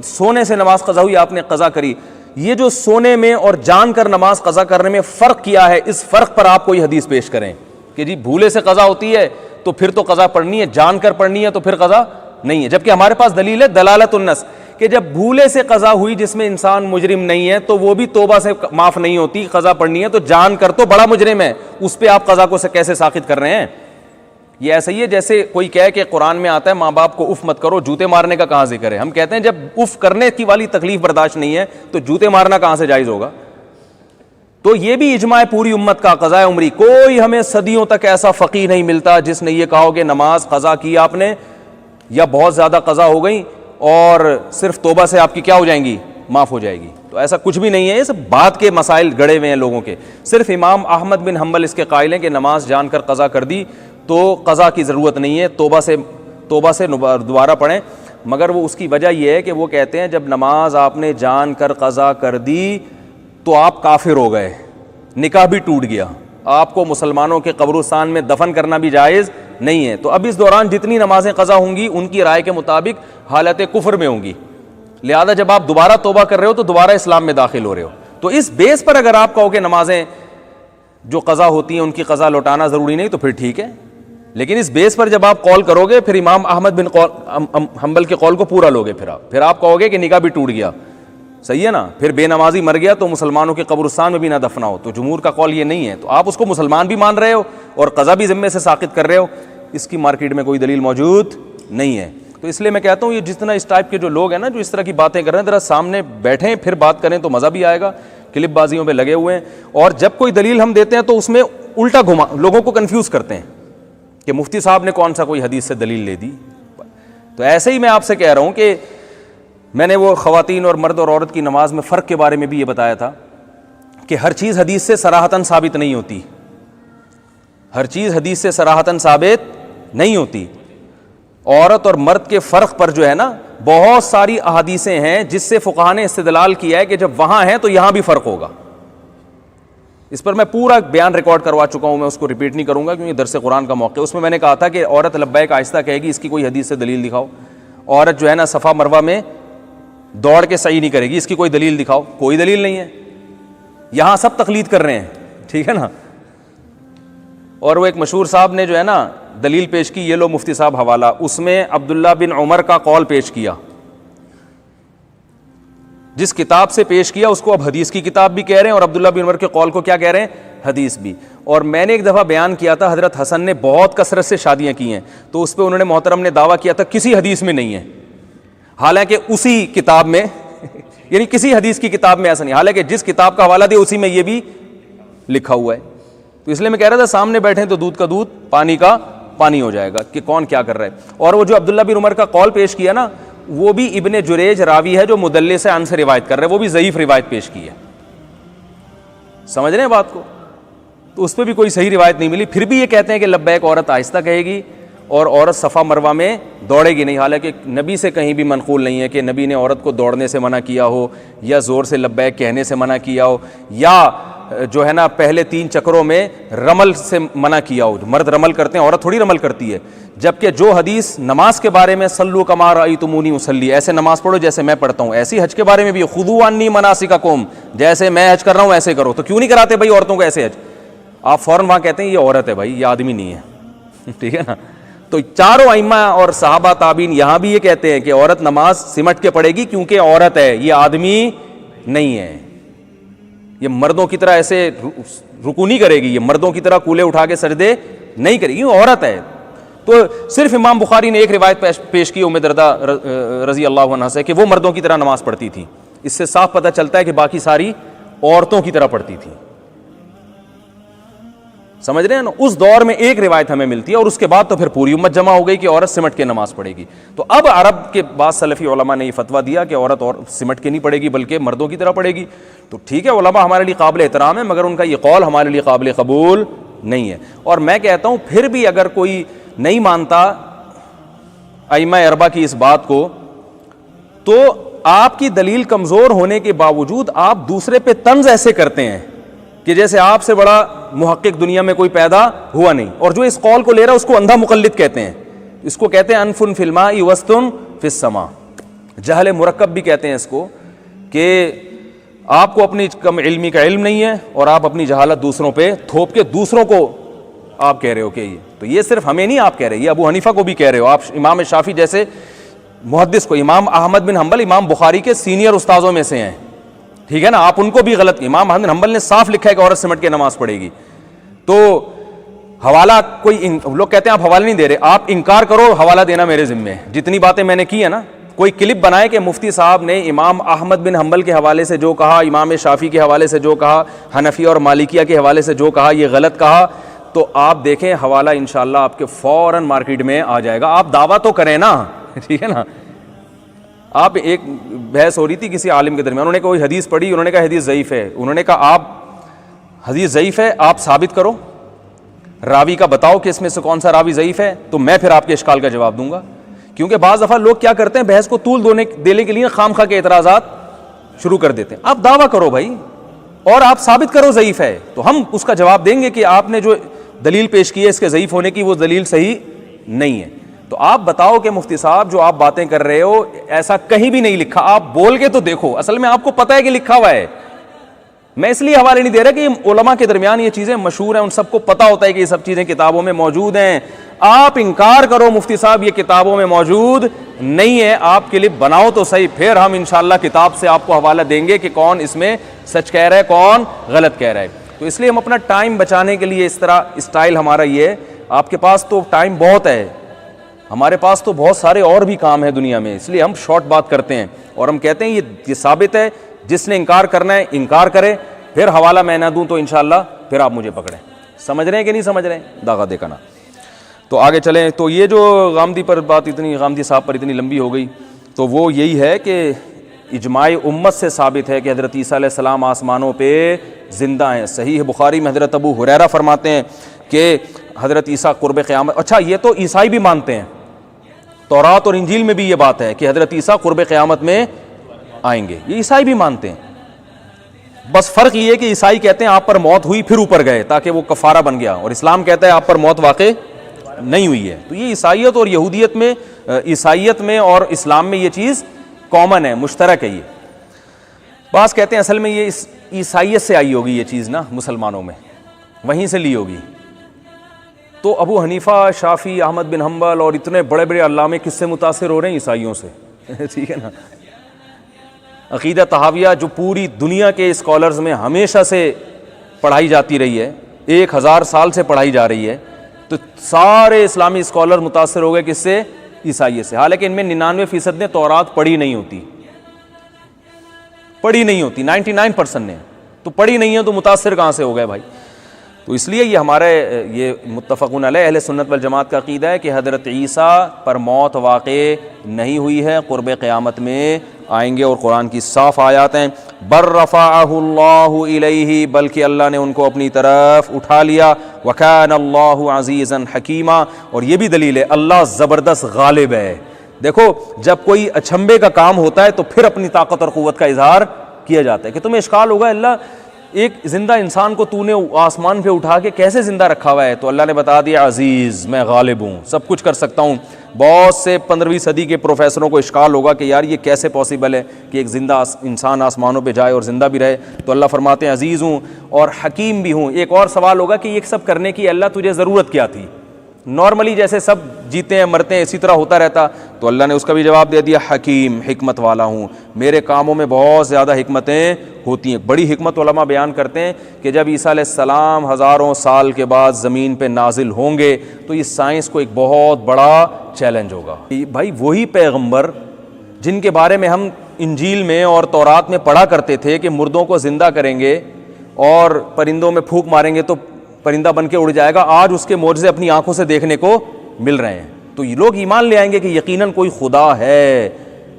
سونے سے نماز قضا ہوئی آپ نے قضا کری۔ یہ جو سونے میں اور جان کر نماز قضا کرنے میں فرق کیا ہے، اس فرق پر آپ کوئی حدیث پیش کریں کہ جی بھولے سے قضا ہوتی ہے تو پھر تو قضا پڑھنی ہے، جان کر پڑھنی ہے تو پھر قضا نہیں ہے، جبکہ ہمارے پاس دلیل ہے دلالت النص کہ جب بھولے سے قضا ہوئی جس میں انسان مجرم نہیں ہے تو وہ بھی توبہ سے معاف نہیں ہوتی، قضا پڑھنی ہے، تو جان کر تو بڑا مجرم ہے، اس پہ آپ قضا کو کیسے ساقط کر رہے ہیں؟ یہ ایسا ہی ہے جیسے کوئی کہے کہ قرآن میں آتا ہے ماں باپ کو اف مت کرو، جوتے مارنے کا کہاں ذکر ہے؟ ہم کہتے ہیں جب اف کرنے کی والی تکلیف برداشت نہیں ہے تو جوتے مارنا کہاں سے جائز ہوگا؟ تو یہ بھی اجماع پوری امت کا، قضاء عمری، کوئی ہمیں صدیوں تک ایسا فقیہ نہیں ملتا جس نے یہ کہا ہو کہ نماز قضا کی آپ نے یا بہت زیادہ قضا ہو گئی اور صرف توبہ سے آپ کی کیا ہو جائیں گی؟ معاف ہو جائے گی۔ تو ایسا کچھ بھی نہیں ہے، یہ سب بات کے مسائل گڑے ہوئے ہیں لوگوں کے۔ صرف امام احمد بن حنبل اس کے قائل ہیں کہ نماز جان کر قضا کر دی تو قضا کی ضرورت نہیں ہے، توبہ سے دوبارہ پڑھیں، مگر وہ اس کی وجہ یہ ہے کہ وہ کہتے ہیں جب نماز آپ نے جان کر قضا کر دی تو آپ کافر ہو گئے، نکاح بھی ٹوٹ گیا، آپ کو مسلمانوں کے قبرستان میں دفن کرنا بھی جائز نہیں ہے۔ تو اب اس دوران جتنی نمازیں قضا ہوں گی ان کی رائے کے مطابق حالت کفر میں ہوں گی، لہذا جب آپ دوبارہ توبہ کر رہے ہو تو دوبارہ اسلام میں داخل ہو رہے ہو۔ تو اس بیس پر اگر آپ کہو کہ نمازیں جو قضا ہوتی ہیں ان کی قضا لوٹانا ضروری نہیں تو پھر ٹھیک ہے، لیکن اس بیس پر جب آپ قول کرو گے پھر امام احمد بن حنبل کے قول کو پورا لوگے، پھر آپ کہو گے کہ نکاح بھی ٹوٹ گیا، صحیح ہے نا، پھر بے نمازی مر گیا تو مسلمانوں کے قبرستان میں بھی نہ دفناؤ، تو جمہور کا قول یہ نہیں ہے، تو آپ اس کو مسلمان بھی مان رہے ہو اور قضا بھی ذمے سے ساقط کر رہے ہو، اس کی مارکیٹ میں کوئی دلیل موجود نہیں ہے۔ تو اس لیے میں کہتا ہوں یہ جتنا اس ٹائپ کے جو لوگ ہیں نا جو اس طرح کی باتیں کر رہے ہیں ذرا سامنے بیٹھیں پھر بات کریں تو مزہ بھی آئے گا، کلپ بازیوں پہ لگے ہوئے ہیں، اور جب کوئی دلیل ہم دیتے ہیں تو اس میں الٹا گھما لوگوں کو کنفیوز کرتے ہیں کہ مفتی صاحب نے کون سا کوئی حدیث سے دلیل لے دی۔ تو ایسے ہی میں آپ سے کہہ رہا ہوں کہ میں نے وہ خواتین اور مرد اور عورت کی نماز میں فرق کے بارے میں بھی یہ بتایا تھا کہ ہر چیز حدیث سے صراحتاً ثابت نہیں ہوتی، ہر چیز حدیث سے صراحتاً ثابت نہیں ہوتی۔ عورت اور مرد کے فرق پر جو ہے نا بہت ساری احادیثیں ہیں جس سے فقہاء نے استدلال کیا ہے کہ جب وہاں ہیں تو یہاں بھی فرق ہوگا۔ اس پر میں پورا بیان ریکارڈ کروا چکا ہوں، میں اس کو ریپیٹ نہیں کروں گا کیونکہ درس قرآن کا موقع ہے۔ اس میں میں نے کہا تھا کہ عورت لبیک آہستہ کہے گی، اس کی کوئی حدیث سے دلیل دکھاؤ۔ عورت جو ہے نا صفا مروہ میں دوڑ کے سعی نہیں کرے گی، اس کی کوئی دلیل دکھاؤ، کوئی دلیل نہیں ہے، یہاں سب تقلید کر رہے ہیں، ٹھیک ہے نا۔ اور وہ ایک مشہور صاحب نے جو ہے نا دلیل پیش کی، یہ لو مفتی صاحب حوالہ، اس میں عبداللہ بن عمر کا قول پیش کیا، جس کتاب سے پیش کیا اس کو اب حدیث کی کتاب بھی کہہ رہے ہیں اور عبداللہ بن عمر کے قول کو کیا کہہ رہے ہیں؟ حدیث بھی۔ اور میں نے ایک دفعہ بیان کیا تھا حضرت حسن نے بہت کثرت سے شادیاں کی ہیں، تو اس پہ انہوں نے محترم نے دعویٰ کیا تھا کسی حدیث میں نہیں ہے، حالانکہ اسی کتاب میں یعنی کسی حدیث کی کتاب میں ایسا نہیں، حالانکہ جس کتاب کا حوالہ دیا اسی میں یہ بھی لکھا ہوا ہے۔ تو اس لیے میں کہہ رہا تھا سامنے بیٹھیں تو دودھ کا دودھ پانی کا پانی ہو جائے گا کہ کون کیا کر رہا ہے۔ اور وہ جو عبداللہ بن عمر کا قول پیش کیا نا وہ بھی ابن جریج راوی ہے جو مدلس عن سے روایت کر رہے ہیں، وہ بھی ضعیف روایت پیش کی ہے، سمجھ رہے ہیں بات کو؟ تو اس پہ بھی کوئی صحیح روایت نہیں ملی، پھر بھی یہ کہتے ہیں کہ لبیک عورت آہستہ کہے گی اور عورت صفا مروہ میں دوڑے گی نہیں، حالانکہ نبی سے کہیں بھی منقول نہیں ہے کہ نبی نے عورت کو دوڑنے سے منع کیا ہو یا زور سے لبیک کہنے سے منع کیا ہو یا جو ہے نا پہلے 3 چکروں میں رمل سے منع کیا ہو۔ مرد رمل کرتے ہیں، عورت تھوڑی رمل کرتی ہے۔ جبکہ جو حدیث نماز کے بارے میں صلو کما رأیتمونی اصلی، ایسے نماز پڑھو جیسے میں پڑھتا ہوں، ایسی حج کے بارے میں بھی خذوا عنی مناسککم، جیسے میں حج کر رہا ہوں ایسے کرو، تو کیوں نہیں کراتے بھائی عورتوں کو ایسے حج؟ آپ فوراً وہاں کہتے ہیں یہ عورت ہے بھائی، یہ آدمی نہیں ہے، ٹھیک ہے نا۔ تو چاروں ائمہ اور صحابہ تابعین یہاں بھی یہ کہتے ہیں کہ عورت نماز سمٹ کے پڑھے گی کیونکہ عورت ہے, یہ آدمی نہیں ہے, یہ مردوں کی طرح ایسے رکوع نہیں کرے گی, یہ مردوں کی طرح کولے اٹھا کے سجدے نہیں کرے گی, یہ عورت ہے. تو صرف امام بخاری نے ایک روایت پیش کی ام درداء رضی اللہ عنہا سے کہ وہ مردوں کی طرح نماز پڑھتی تھی. اس سے صاف پتہ چلتا ہے کہ باقی ساری عورتوں کی طرح پڑھتی تھی. سمجھ رہے ہیں نا, اس دور میں ایک روایت ہمیں ملتی ہے اور اس کے بعد تو پھر پوری امت جمع ہو گئی کہ عورت سمٹ کے نماز پڑھے گی. تو اب عرب کے بعض سلفی علماء نے یہ فتویٰ دیا کہ عورت اور سمٹ کے نہیں پڑھے گی بلکہ مردوں کی طرح پڑھے گی. تو ٹھیک ہے, علماء ہمارے لیے قابل احترام ہے, مگر ان کا یہ قول ہمارے لیے قابل قبول نہیں ہے. اور میں کہتا ہوں پھر بھی اگر کوئی نہیں مانتا ائمہ اربعہ کی اس بات کو, تو آپ کی دلیل کمزور ہونے کے باوجود آپ دوسرے پہ طنز ایسے کرتے ہیں کہ جیسے آپ سے بڑا محقق دنیا میں کوئی پیدا ہوا نہیں. اور جو اس قول کو لے رہا ہے اس کو اندھا مقلد کہتے ہیں, اس کو کہتے ہیں انفن فی الماء وسطن فی السماء, جہل مرکب بھی کہتے ہیں اس کو, کہ آپ کو اپنی کم علمی کا علم نہیں ہے اور آپ اپنی جہالت دوسروں پہ تھوپ کے دوسروں کو آپ کہہ رہے ہو کہ یہ, تو یہ صرف ہمیں نہیں آپ کہہ رہے, یہ ابو حنیفہ کو بھی کہہ رہے ہو آپ, امام شافعی جیسے محدث کو, امام احمد بن حنبل امام بخاری کے سینئر استاذوں میں سے ہیں, ٹھیک ہے نا, آپ ان کو بھی غلط. امام احمد بن حنبل نے صاف لکھا ہے کہ عورت سمٹ کے نماز پڑھے گی. تو حوالہ کوئی لوگ کہتے ہیں آپ حوالہ نہیں دے رہے, آپ انکار کرو, حوالہ دینا میرے ذمہ ہے. جتنی باتیں میں نے کی ہیں نا, کوئی کلپ بنائے کہ مفتی صاحب نے امام احمد بن حنبل کے حوالے سے جو کہا, امام شافعی کے حوالے سے جو کہا, حنفی اور مالکیہ کے حوالے سے جو کہا, یہ غلط کہا, تو آپ دیکھیں حوالہ انشاءاللہ آپ کے فوراً مارکیٹ میں آ جائے گا. آپ دعویٰ تو کریں نا, ٹھیک ہے نا. آپ ایک بحث ہو رہی تھی کسی عالم کے درمیان, انہوں نے کوئی حدیث پڑھی, انہوں نے کہا حدیث ضعیف ہے. انہوں نے کہا آپ حدیث ضعیف ہے, آپ ثابت کرو, راوی کا بتاؤ کہ اس میں سے کون سا راوی ضعیف ہے, تو میں پھر آپ کے اشکال کا جواب دوں گا. کیونکہ بعض دفعہ لوگ کیا کرتے ہیں, بحث کو طول دینے کے لیے خام خواہ کے اعتراضات شروع کر دیتے ہیں. آپ دعویٰ کرو بھائی, اور آپ ثابت کرو ضعیف ہے, تو ہم اس کا جواب دیں گے کہ آپ نے جو دلیل پیش کی ہے اس کے ضعیف ہونے کی, وہ دلیل صحیح نہیں ہے. تو آپ بتاؤ کہ مفتی صاحب جو آپ باتیں کر رہے ہو ایسا کہیں بھی نہیں لکھا, آپ بول کے تو دیکھو. اصل میں آپ کو پتہ ہے کہ لکھا ہوا ہے, میں اس لیے حوالے نہیں دے رہا کہ علماء کے درمیان یہ چیزیں مشہور ہیں, ان سب کو پتہ ہوتا ہے کہ یہ سب چیزیں کتابوں میں موجود ہیں. آپ انکار کرو مفتی صاحب یہ کتابوں میں موجود نہیں ہے, آپ کلپ بناؤ تو صحیح, پھر ہم انشاءاللہ کتاب سے آپ کو حوالہ دیں گے کہ کون اس میں سچ کہہ رہا ہے, کون غلط کہہ رہا ہے. تو اس لیے ہم اپنا ٹائم بچانے کے لیے اس طرح اسٹائل ہمارا یہ ہے. آپ کے پاس تو ٹائم بہت ہے, ہمارے پاس تو بہت سارے اور بھی کام ہیں دنیا میں, اس لیے ہم شارٹ بات کرتے ہیں اور ہم کہتے ہیں یہ ثابت ہے, جس نے انکار کرنا ہے انکار کرے, پھر حوالہ میں نہ دوں تو انشاءاللہ پھر آپ مجھے پکڑیں. سمجھ رہے ہیں کہ نہیں سمجھ رہے ہیں, داغا دیکھا نا. تو آگے چلیں. تو یہ جو غامدی پر بات غامدی صاحب پر اتنی لمبی ہو گئی, تو وہ یہی ہے کہ اجماع امت سے ثابت ہے کہ حضرت عیسیٰ علیہ السلام آسمانوں پہ زندہ ہیں. صحیح بخاری میں حضرت ابو ہریرہ فرماتے ہیں کہ حضرت عیسیٰ قرب قیامت, اچھا یہ تو عیسائی بھی مانتے ہیں, تورات اور انجیل میں بھی یہ بات ہے کہ حضرت عیسیٰ قرب قیامت میں آئیں گے, یہ عیسائی بھی مانتے ہیں. بس فرق یہ ہے کہ عیسائی کہتے ہیں آپ پر موت ہوئی پھر اوپر گئے تاکہ وہ کفارہ بن گیا, اور اسلام کہتا ہے آپ پر موت واقع نہیں ہوئی ہے. تو یہ عیسائیت اور یہودیت میں, عیسائیت میں اور اسلام میں یہ چیز کامن ہے, مشترک ہے. یہ بعض کہتے ہیں اصل میں یہ عیسائیت سے آئی ہوگی یہ چیز نا, مسلمانوں میں وہیں سے لی ہوگی. تو ابو حنیفہ, شافعی, احمد بن حنبل اور اتنے بڑے بڑے علامے کس سے متاثر ہو رہے ہیں, عیسائیوں سے. ٹھیک ہے نا. عقیدہ طحاویہ جو پوری دنیا کے اسکالرز میں ہمیشہ سے پڑھائی جاتی رہی ہے, 1000 سال سے پڑھائی جا رہی ہے, تو سارے اسلامی اسکالر متاثر ہو گئے کس سے, عیسائیت سے. حالانکہ ان میں 99% نے تورات پڑھی نہیں ہوتی, 99% نے تو پڑھی نہیں ہے, تو متاثر کہاں سے ہو گئے بھائی. تو اس لیے یہ ہمارے یہ متفقون علیہ اہل سنت والجماعت کا عقیدہ ہے کہ حضرت عیسیٰ پر موت واقع نہیں ہوئی ہے, قرب قیامت میں آئیں گے, اور قرآن کی صاف آیات ہیں. بر رفعہ اللہ الیہ, بلکہ اللہ نے ان کو اپنی طرف اٹھا لیا. وکان اللہ عزیزا حکیما, اور یہ بھی دلیل ہے اللہ زبردست غالب ہے. دیکھو جب کوئی اچھمبے کا کام ہوتا ہے تو پھر اپنی طاقت اور قوت کا اظہار کیا جاتا ہے. کہ تمہیں اشکال ہوگا اللہ ایک زندہ انسان کو تو نے آسمان پہ اٹھا کے کیسے زندہ رکھا ہوا ہے, تو اللہ نے بتا دیا عزیز میں غالب ہوں, سب کچھ کر سکتا ہوں. بہت سے 15ویں صدی کے پروفیسروں کو اشکال ہوگا کہ یار یہ کیسے پاسبل ہے کہ ایک زندہ انسان آسمانوں پہ جائے اور زندہ بھی رہے. تو اللہ فرماتے ہیں عزیز ہوں اور حکیم بھی ہوں. ایک اور سوال ہوگا کہ یہ سب کرنے کی اللہ تجھے ضرورت کیا تھی. نارملی جیسے سب جیتے ہیں مرتے ہیں اسی طرح ہوتا رہتا؟ تو اللہ نے اس کا بھی جواب دے دیا، حکیم، حکمت والا ہوں، میرے کاموں میں بہت زیادہ حکمتیں ہوتی ہیں۔ بڑی حکمت علماء بیان کرتے ہیں کہ جب عیسیٰ علیہ السلام ہزاروں سال کے بعد زمین پہ نازل ہوں گے تو یہ سائنس کو ایک بہت بڑا چیلنج ہوگا۔ بھائی وہی پیغمبر جن کے بارے میں ہم انجیل میں اور تورات میں پڑھا کرتے تھے کہ مردوں کو زندہ کریں گے اور پرندوں میں پھونک ماریں گے تو پرندہ بن کے اڑ جائے گا، آج اس کے معجزے اپنی آنکھوں سے دیکھنے کو مل رہے ہیں۔ تو یہ لوگ ایمان لے آئیں گے کہ یقیناً کوئی خدا ہے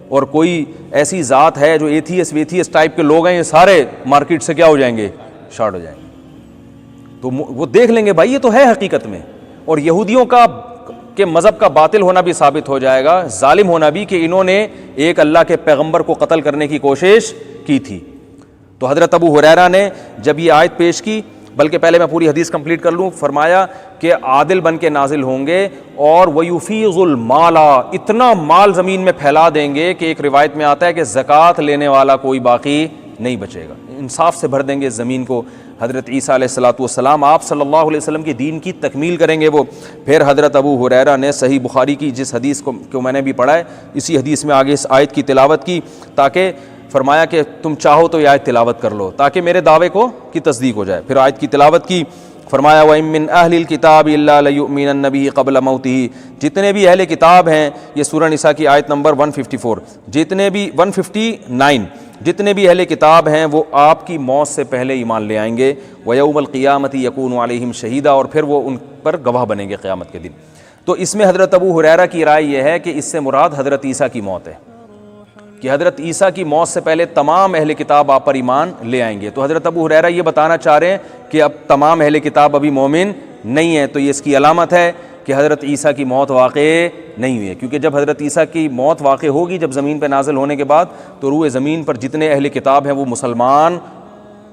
اور کوئی ایسی ذات ہے۔ جو ایتھیس ویتھیس ٹائپ کے لوگ ہیں یہ سارے مارکیٹ سے کیا ہو جائیں گے؟ شارٹ ہو جائیں گے۔ تو وہ دیکھ لیں گے بھائی یہ تو ہے حقیقت میں، اور یہودیوں کے مذہب کا باطل ہونا بھی ثابت ہو جائے گا، ظالم ہونا بھی، کہ انہوں نے ایک اللہ کے پیغمبر کو قتل کرنے کی کوشش کی تھی۔ تو حضرت ابو ہریرہ نے جب یہ آیت پیش کی، بلکہ پہلے میں پوری حدیث کمپلیٹ کر لوں، فرمایا کہ عادل بن کے نازل ہوں گے اور وَيُفِيضُ الْمَالَ، اتنا مال زمین میں پھیلا دیں گے کہ ایک روایت میں آتا ہے کہ زکوٰۃ لینے والا کوئی باقی نہیں بچے گا، انصاف سے بھر دیں گے زمین کو۔ حضرت عیسیٰ علیہ السلام آپ صلی اللہ علیہ وسلم کی دین کی تکمیل کریں گے وہ۔ پھر حضرت ابو ہریرہ نے صحیح بخاری کی جس حدیث کو میں نے بھی پڑھا ہے، اسی حدیث میں آگے اس آیت کی تلاوت کی، تاکہ فرمایا کہ تم چاہو تو یہ آیت تلاوت کر لو تاکہ میرے دعوے کی تصدیق ہو جائے۔ پھر آیت کی تلاوت کی، فرمایا وَإِن مِّنْ أَهْلِ الْكِتَابِ إِلَّا لَيُؤْمِنَنَّ بِهِ قَبْلَ مَوْتِهِ، جتنے بھی اہل کتاب ہیں، یہ سورہ نساء کی آیت نمبر 154، جتنے بھی 159، جتنے بھی اہل کتاب ہیں وہ آپ کی موت سے پہلے ایمان لے آئیں گے، وَيَوْمَ الْقِيَامَةِ يَكُونُ عَلَيْهِمْ شَهِيدًا، اور پھر وہ ان پر گواہ بنیں گے قیامت کے دن۔ تو اس میں حضرت ابو ہریرہ کی رائے یہ ہے کہ اس سے مراد حضرت عیسیٰ کی موت ہے، کہ حضرت عیسیٰ کی موت سے پہلے تمام اہل کتاب آپ پر ایمان لے آئیں گے۔ تو حضرت ابو ہریرہ یہ بتانا چاہ رہے ہیں کہ اب تمام اہل کتاب ابھی مومن نہیں ہیں، تو یہ اس کی علامت ہے کہ حضرت عیسیٰ کی موت واقع نہیں ہوئی ہے، کیونکہ جب حضرت عیسیٰ کی موت واقع ہوگی، جب زمین پہ نازل ہونے کے بعد، تو روئے زمین پر جتنے اہل کتاب ہیں وہ مسلمان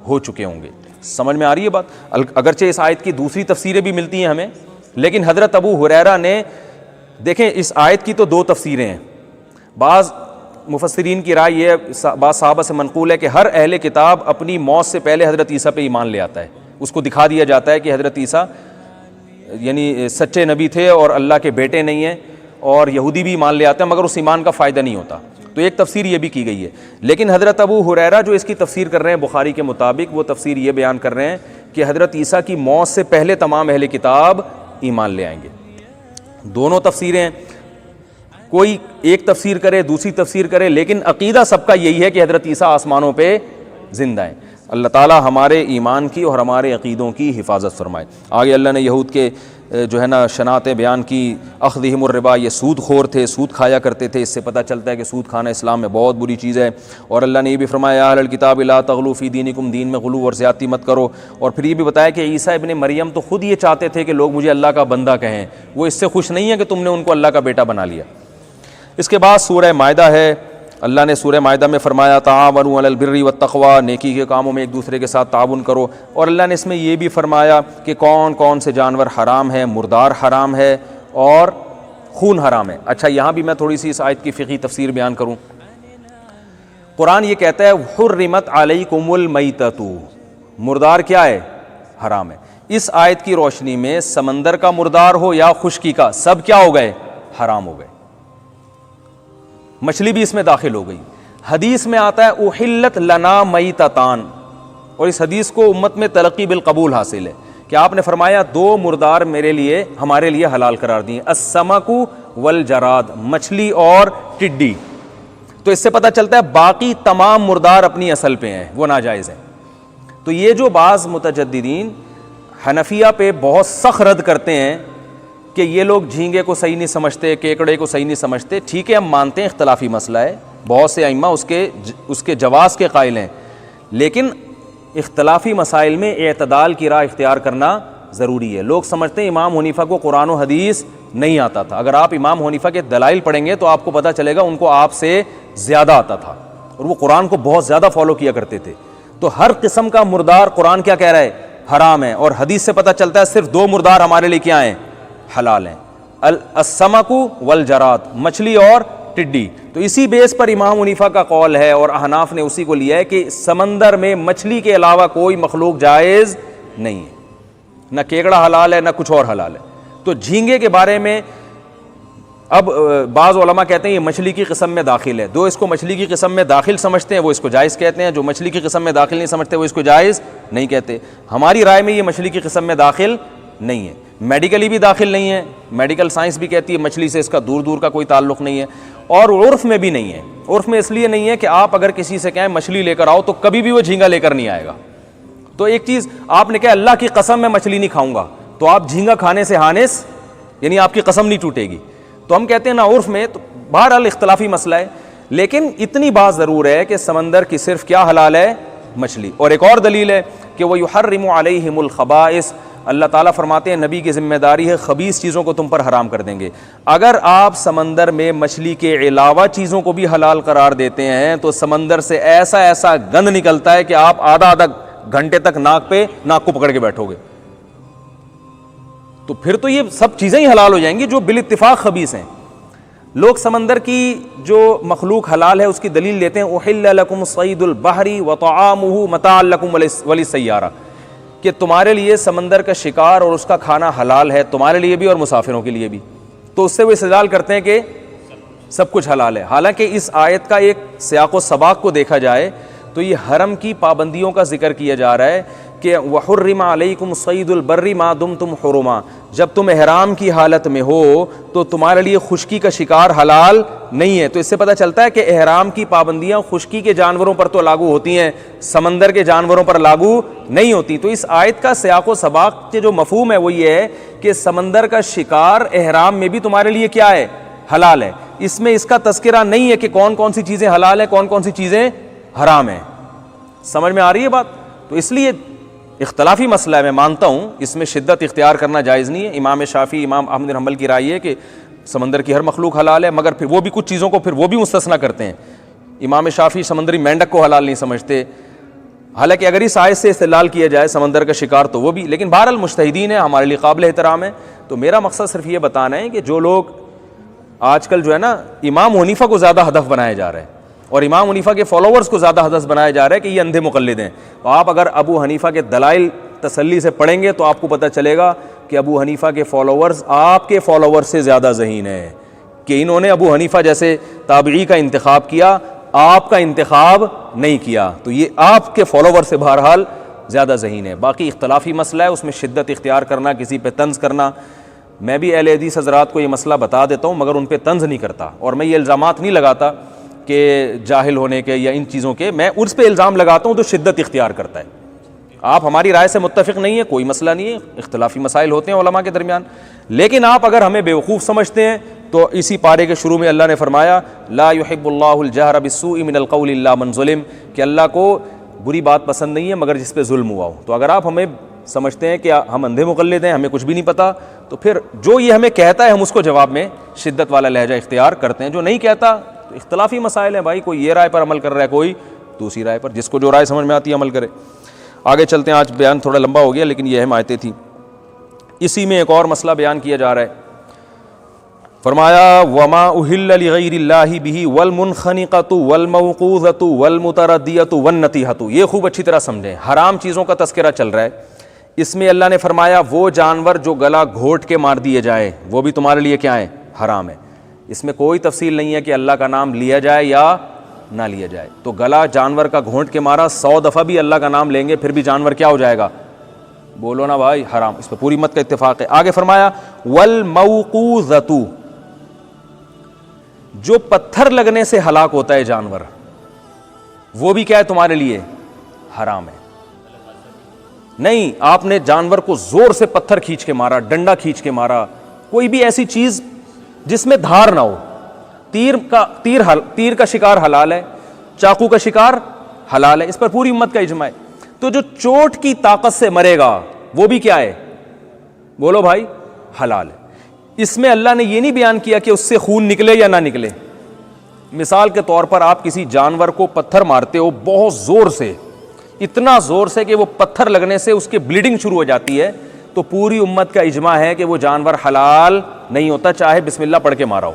ہو چکے ہوں گے۔ سمجھ میں آ رہی ہے بات؟ اگرچہ اس آیت کی دوسری تفسیریں بھی ملتی ہیں ہمیں، لیکن حضرت ابو ہریرہ نے، دیکھیں اس آیت کی تو دو تفسیریں ہیں، بعض مفسرین کی رائے یہ، بعض صحابہ سے منقول ہے کہ ہر اہل کتاب اپنی موت سے پہلے حضرت عیسیٰ پہ ایمان لے آتا ہے، اس کو دکھا دیا جاتا ہے کہ حضرت عیسیٰ یعنی سچے نبی تھے اور اللہ کے بیٹے نہیں ہیں، اور یہودی بھی ایمان لے آتے ہیں مگر اس ایمان کا فائدہ نہیں ہوتا۔ تو ایک تفسیر یہ بھی کی گئی ہے، لیکن حضرت ابو ہریرہ جو اس کی تفسیر کر رہے ہیں بخاری کے مطابق، وہ تفسیر یہ بیان کر رہے ہیں کہ حضرت عیسیٰ کی موت سے پہلے تمام اہل کتاب ایمان لے آئیں گے۔ دونوں تفسیریں، کوئی ایک تفسیر کرے دوسری تفسیر کرے، لیکن عقیدہ سب کا یہی ہے کہ حضرت عیسیٰ آسمانوں پہ زندہ ہیں۔ اللہ تعالیٰ ہمارے ایمان کی اور ہمارے عقیدوں کی حفاظت فرمائے۔ آگے اللہ نے یہود کے جو ہے نا شناعتیں بیان کی، اخذہم الربا، یہ سود خور تھے، سود کھایا کرتے تھے، اس سے پتہ چلتا ہے کہ سود کھانا اسلام میں بہت بری چیز ہے۔ اور اللہ نے یہ بھی فرمایا یا اہل الکتاب لا تغلوا فی دینکم، دین میں غلو اور زیادتی مت کرو۔ اور پھر یہ بھی بتایا کہ عیسیٰ ابن مریم تو خود یہ چاہتے تھے کہ لوگ مجھے اللہ کا بندہ کہیں، وہ اس سے خوش نہیں ہے کہ تم نے ان کو اللہ کا بیٹا بنا لیا۔ اس کے بعد سورہ مائدہ ہے، اللہ نے سورہ مائدہ میں فرمایا تعاونوا علی البر والتقوی، نیکی کے کاموں میں ایک دوسرے کے ساتھ تعاون کرو۔ اور اللہ نے اس میں یہ بھی فرمایا کہ کون کون سے جانور حرام ہیں، مردار حرام ہے اور خون حرام ہے۔ اچھا یہاں بھی میں تھوڑی سی اس آیت کی فقہی تفسیر بیان کروں۔ قرآن یہ کہتا ہے حرمت علیکم المیتۃ، مردار کیا ہے؟ حرام ہے۔ اس آیت کی روشنی میں سمندر کا مردار ہو یا خشکی کا، سب کیا ہو گئے؟ حرام ہو گئے۔ مچھلی بھی اس میں داخل ہو گئی۔ حدیث میں آتا ہے احلت لنا میتتان، اور اس حدیث کو امت میں تلقی بالقبول حاصل ہے کہ آپ نے فرمایا دو مردار میرے لیے، ہمارے لیے حلال قرار دیے، السمک والجراد، مچھلی اور ٹڈی۔ تو اس سے پتہ چلتا ہے باقی تمام مردار اپنی اصل پہ ہیں، وہ ناجائز ہیں۔ تو یہ جو بعض متجددین حنفیہ پہ بہت سخت رد کرتے ہیں کہ یہ لوگ جھینگے کو صحیح نہیں سمجھتے، کیکڑے کو صحیح نہیں سمجھتے، ٹھیک ہے ہم مانتے ہیں اختلافی مسئلہ ہے، بہت سے ائمہ اس کے جواز کے قائل ہیں، لیکن اختلافی مسائل میں اعتدال کی راہ اختیار کرنا ضروری ہے۔ لوگ سمجھتے ہیں امام حنیفہ کو قرآن و حدیث نہیں آتا تھا، اگر آپ امام حنیفہ کے دلائل پڑھیں گے تو آپ کو پتہ چلے گا ان کو آپ سے زیادہ آتا تھا، اور وہ قرآن کو بہت زیادہ فالو کیا کرتے تھے۔ تو ہر قسم کا مردار قرآن کیا کہہ رہا ہے؟ حرام ہے، اور حدیث سے پتہ چلتا ہے صرف دو مردار ہمارے لیے کیا ہیں؟ حلال ہیں، السمک والجراد، مچھلی اور ٹڈی۔ تو اسی بیس پر امام حنیفہ کا قول ہے اور احناف نے اسی کو لیا ہے کہ سمندر میں مچھلی کے علاوہ کوئی مخلوق جائز نہیں ہے، نہ کیکڑا حلال ہے نہ کچھ اور حلال ہے۔ تو جھینگے کے بارے میں اب بعض علماء کہتے ہیں یہ مچھلی کی قسم میں داخل ہے، جو اس کو مچھلی کی قسم میں داخل سمجھتے ہیں وہ اس کو جائز کہتے ہیں، جو مچھلی کی قسم میں داخل نہیں سمجھتے وہ اس کو جائز نہیں کہتے۔ ہماری رائے میں یہ مچھلی کی قسم میں داخل نہیں ہے، میڈیکلی بھی داخل نہیں ہے، میڈیکل سائنس بھی کہتی ہے مچھلی سے اس کا دور دور کا کوئی تعلق نہیں ہے، اور عرف میں بھی نہیں ہے۔ عرف میں اس لیے نہیں ہے کہ آپ اگر کسی سے کہیں مچھلی لے کر آؤ تو کبھی بھی وہ جھینگا لے کر نہیں آئے گا۔ تو ایک چیز آپ نے کہا اللہ کی قسم میں مچھلی نہیں کھاؤں گا، تو آپ جھینگا کھانے سے ہانس، یعنی آپ کی قسم نہیں ٹوٹے گی۔ تو ہم کہتے ہیں نا عرف میں، تو بہرحال اختلافی مسئلہ ہے، لیکن اتنی بات ضرور ہے کہ سمندر کی صرف کیا حلال ہے؟ مچھلی۔ اور ایک اور دلیل ہے کہ وَيُحَرِّمُ عَلَيْهِمُ الْخَبَائِثَ، اللہ تعالیٰ فرماتے ہیں نبی کی ذمہ داری ہے خبیث چیزوں کو تم پر حرام کر دیں گے۔ اگر آپ سمندر میں مچھلی کے علاوہ چیزوں کو بھی حلال قرار دیتے ہیں تو سمندر سے ایسا ایسا گند نکلتا ہے کہ آپ آدھا گھنٹے تک ناک کو پکڑ کے بیٹھو گے۔ تو پھر تو یہ سب چیزیں ہی حلال ہو جائیں گی جو بالاتفاق خبیث ہیں۔ لوگ سمندر کی جو مخلوق حلال ہے اس کی دلیل لیتے ہیں احل لکم صید البحر وطعامہ متاعا لکم وللسیارہ، کہ تمہارے لیے سمندر کا شکار اور اس کا کھانا حلال ہے، تمہارے لیے بھی اور مسافروں کے لیے بھی۔ تو اس سے وہ استدلال کرتے ہیں کہ سب کچھ حلال ہے، حالانکہ اس آیت کا ایک سیاق و سباق کو دیکھا جائے تو یہ حرم کی پابندیوں کا ذکر کیا جا رہا ہے کہ وحرم علیکم صید البر ما دمتم حرما، جب تم احرام کی حالت میں ہو تو تمہارے لیے خشکی کا شکار حلال نہیں ہے۔ تو اس سے پتہ چلتا ہے کہ احرام کی پابندیاں خشکی کے جانوروں پر تو لاگو ہوتی ہیں، سمندر کے جانوروں پر لاگو نہیں ہوتی۔ تو اس آیت کا سیاق و سباق کے جو مفہوم ہے وہ یہ ہے کہ سمندر کا شکار احرام میں بھی تمہارے لیے کیا ہے؟ حلال ہے۔ اس میں اس کا تذکرہ نہیں ہے کہ کون کون سی چیزیں حلال ہیں، کون کون سی چیزیں حرام ہیں۔ سمجھ میں آ رہی ہے بات؟ تو اس لیے اختلافی مسئلہ ہے، میں مانتا ہوں اس میں شدت اختیار کرنا جائز نہیں ہے۔ امام شافعی، امام احمد بن حنبل کی رائے ہے کہ سمندر کی ہر مخلوق حلال ہے، مگر پھر وہ بھی کچھ چیزوں کو پھر وہ بھی مستثنا کرتے ہیں۔ امام شافعی سمندری مینڈک کو حلال نہیں سمجھتے، حالانکہ اگر اس آیت سے استدلال کیا جائے سمندر کا شکار تو وہ بھی، لیکن بہرحال مجتہدین ہیں، ہمارے لیے قابل احترام ہے۔ تو میرا مقصد صرف یہ بتانا ہے کہ جو لوگ آج کل جو ہے نا امام حنیفہ کو زیادہ ہدف بنایا جا رہا ہے اور امام حنیفہ کے فالوورز کو زیادہ ہدف بنایا جا رہا ہے کہ یہ اندھے مقلد ہیں، تو آپ اگر ابو حنیفہ کے دلائل تسلی سے پڑھیں گے تو آپ کو پتہ چلے گا کہ ابو حنیفہ کے فالوورز آپ کے فالوورز سے زیادہ ذہین ہیں، کہ انہوں نے ابو حنیفہ جیسے تابعی کا انتخاب کیا، آپ کا انتخاب نہیں کیا، تو یہ آپ کے فالوور سے بہرحال زیادہ ذہین ہے۔ باقی اختلافی مسئلہ ہے، اس میں شدت اختیار کرنا، کسی پہ طنز کرنا، میں بھی اہل حدیث حضرات کو یہ مسئلہ بتا دیتا ہوں مگر ان پہ طنز نہیں کرتا، اور میں یہ الزامات نہیں لگاتا کہ جاہل ہونے کے یا ان چیزوں کے، میں اس پہ الزام لگاتا ہوں تو شدت اختیار کرتا ہے۔ آپ ہماری رائے سے متفق نہیں ہے، کوئی مسئلہ نہیں ہے، اختلافی مسائل ہوتے ہیں علماء کے درمیان، لیکن آپ اگر ہمیں بیوقوف سمجھتے ہیں تو اسی پارے کے شروع میں اللہ نے فرمایا لا يحب اللہ الجہر بالسوء من القول الا من ظلم، کہ اللہ کو بری بات پسند نہیں ہے مگر جس پہ ظلم ہوا ہو۔ تو اگر آپ ہمیں سمجھتے ہیں کہ ہم اندھے مقلد ہیں، ہمیں کچھ بھی نہیں پتہ، تو پھر جو یہ ہمیں کہتا ہے ہم اس کو جواب میں شدت والا لہجہ اختیار کرتے ہیں، جو نہیں کہتا تو اختلافی مسائل ہیں بھائی، کوئی یہ رائے پر عمل کر رہا ہے، کوئی دوسری رائے پر، جس کو جو رائے سمجھ میں آتی ہے عمل کرے۔ آگے چلتے ہیں، آج بیان تھوڑا لمبا ہو گیا لیکن یہ اہم آیتیں تھیں۔ اسی میں ایک اور مسئلہ بیان کیا جا رہا ہے، فرمایا وما اہل لغیر اللہ بہ والمنخنقۃ والموقوذۃ والمتردیۃ والنطیحۃ، یہ خوب اچھی طرح سمجھیں، حرام چیزوں کا تذکرہ چل رہا ہے، اس میں اللہ نے فرمایا وہ جانور جو گلا گھونٹ کے مار دیے جائے وہ بھی تمہارے لیے کیا ہے؟ حرام ہے۔ اس میں کوئی تفصیل نہیں ہے کہ اللہ کا نام لیا جائے یا نہ لیا جائے، تو گلا جانور کا گھونٹ کے مارا 100 دفعہ بھی اللہ کا نام لیں گے پھر بھی جانور کیا ہو جائے گا؟ بولو نا بھائی، حرام۔ اس پہ پوری امت کا اتفاق ہے۔ آگے فرمایا والموقوذۃ، جو پتھر لگنے سے ہلاک ہوتا ہے جانور وہ بھی کیا ہے؟ تمہارے لیے حرام ہے۔ نہیں، آپ نے جانور کو زور سے پتھر کھینچ کے مارا، ڈنڈا کھینچ کے مارا، کوئی بھی ایسی چیز جس میں دھار نہ ہو، تیر کا شکار حلال ہے، چاقو کا شکار حلال ہے، اس پر پوری امت کا اجماع ہے۔ تو جو چوٹ کی طاقت سے مرے گا وہ بھی کیا ہے؟ بولو بھائی، حلال ہے۔ اس میں اللہ نے یہ نہیں بیان کیا کہ اس سے خون نکلے یا نہ نکلے۔ مثال کے طور پر آپ کسی جانور کو پتھر مارتے ہو بہت زور سے، اتنا زور سے کہ وہ پتھر لگنے سے اس کی بلیڈنگ شروع ہو جاتی ہے، تو پوری امت کا اجماع ہے کہ وہ جانور حلال نہیں ہوتا، چاہے بسم اللہ پڑھ کے مارا ہو۔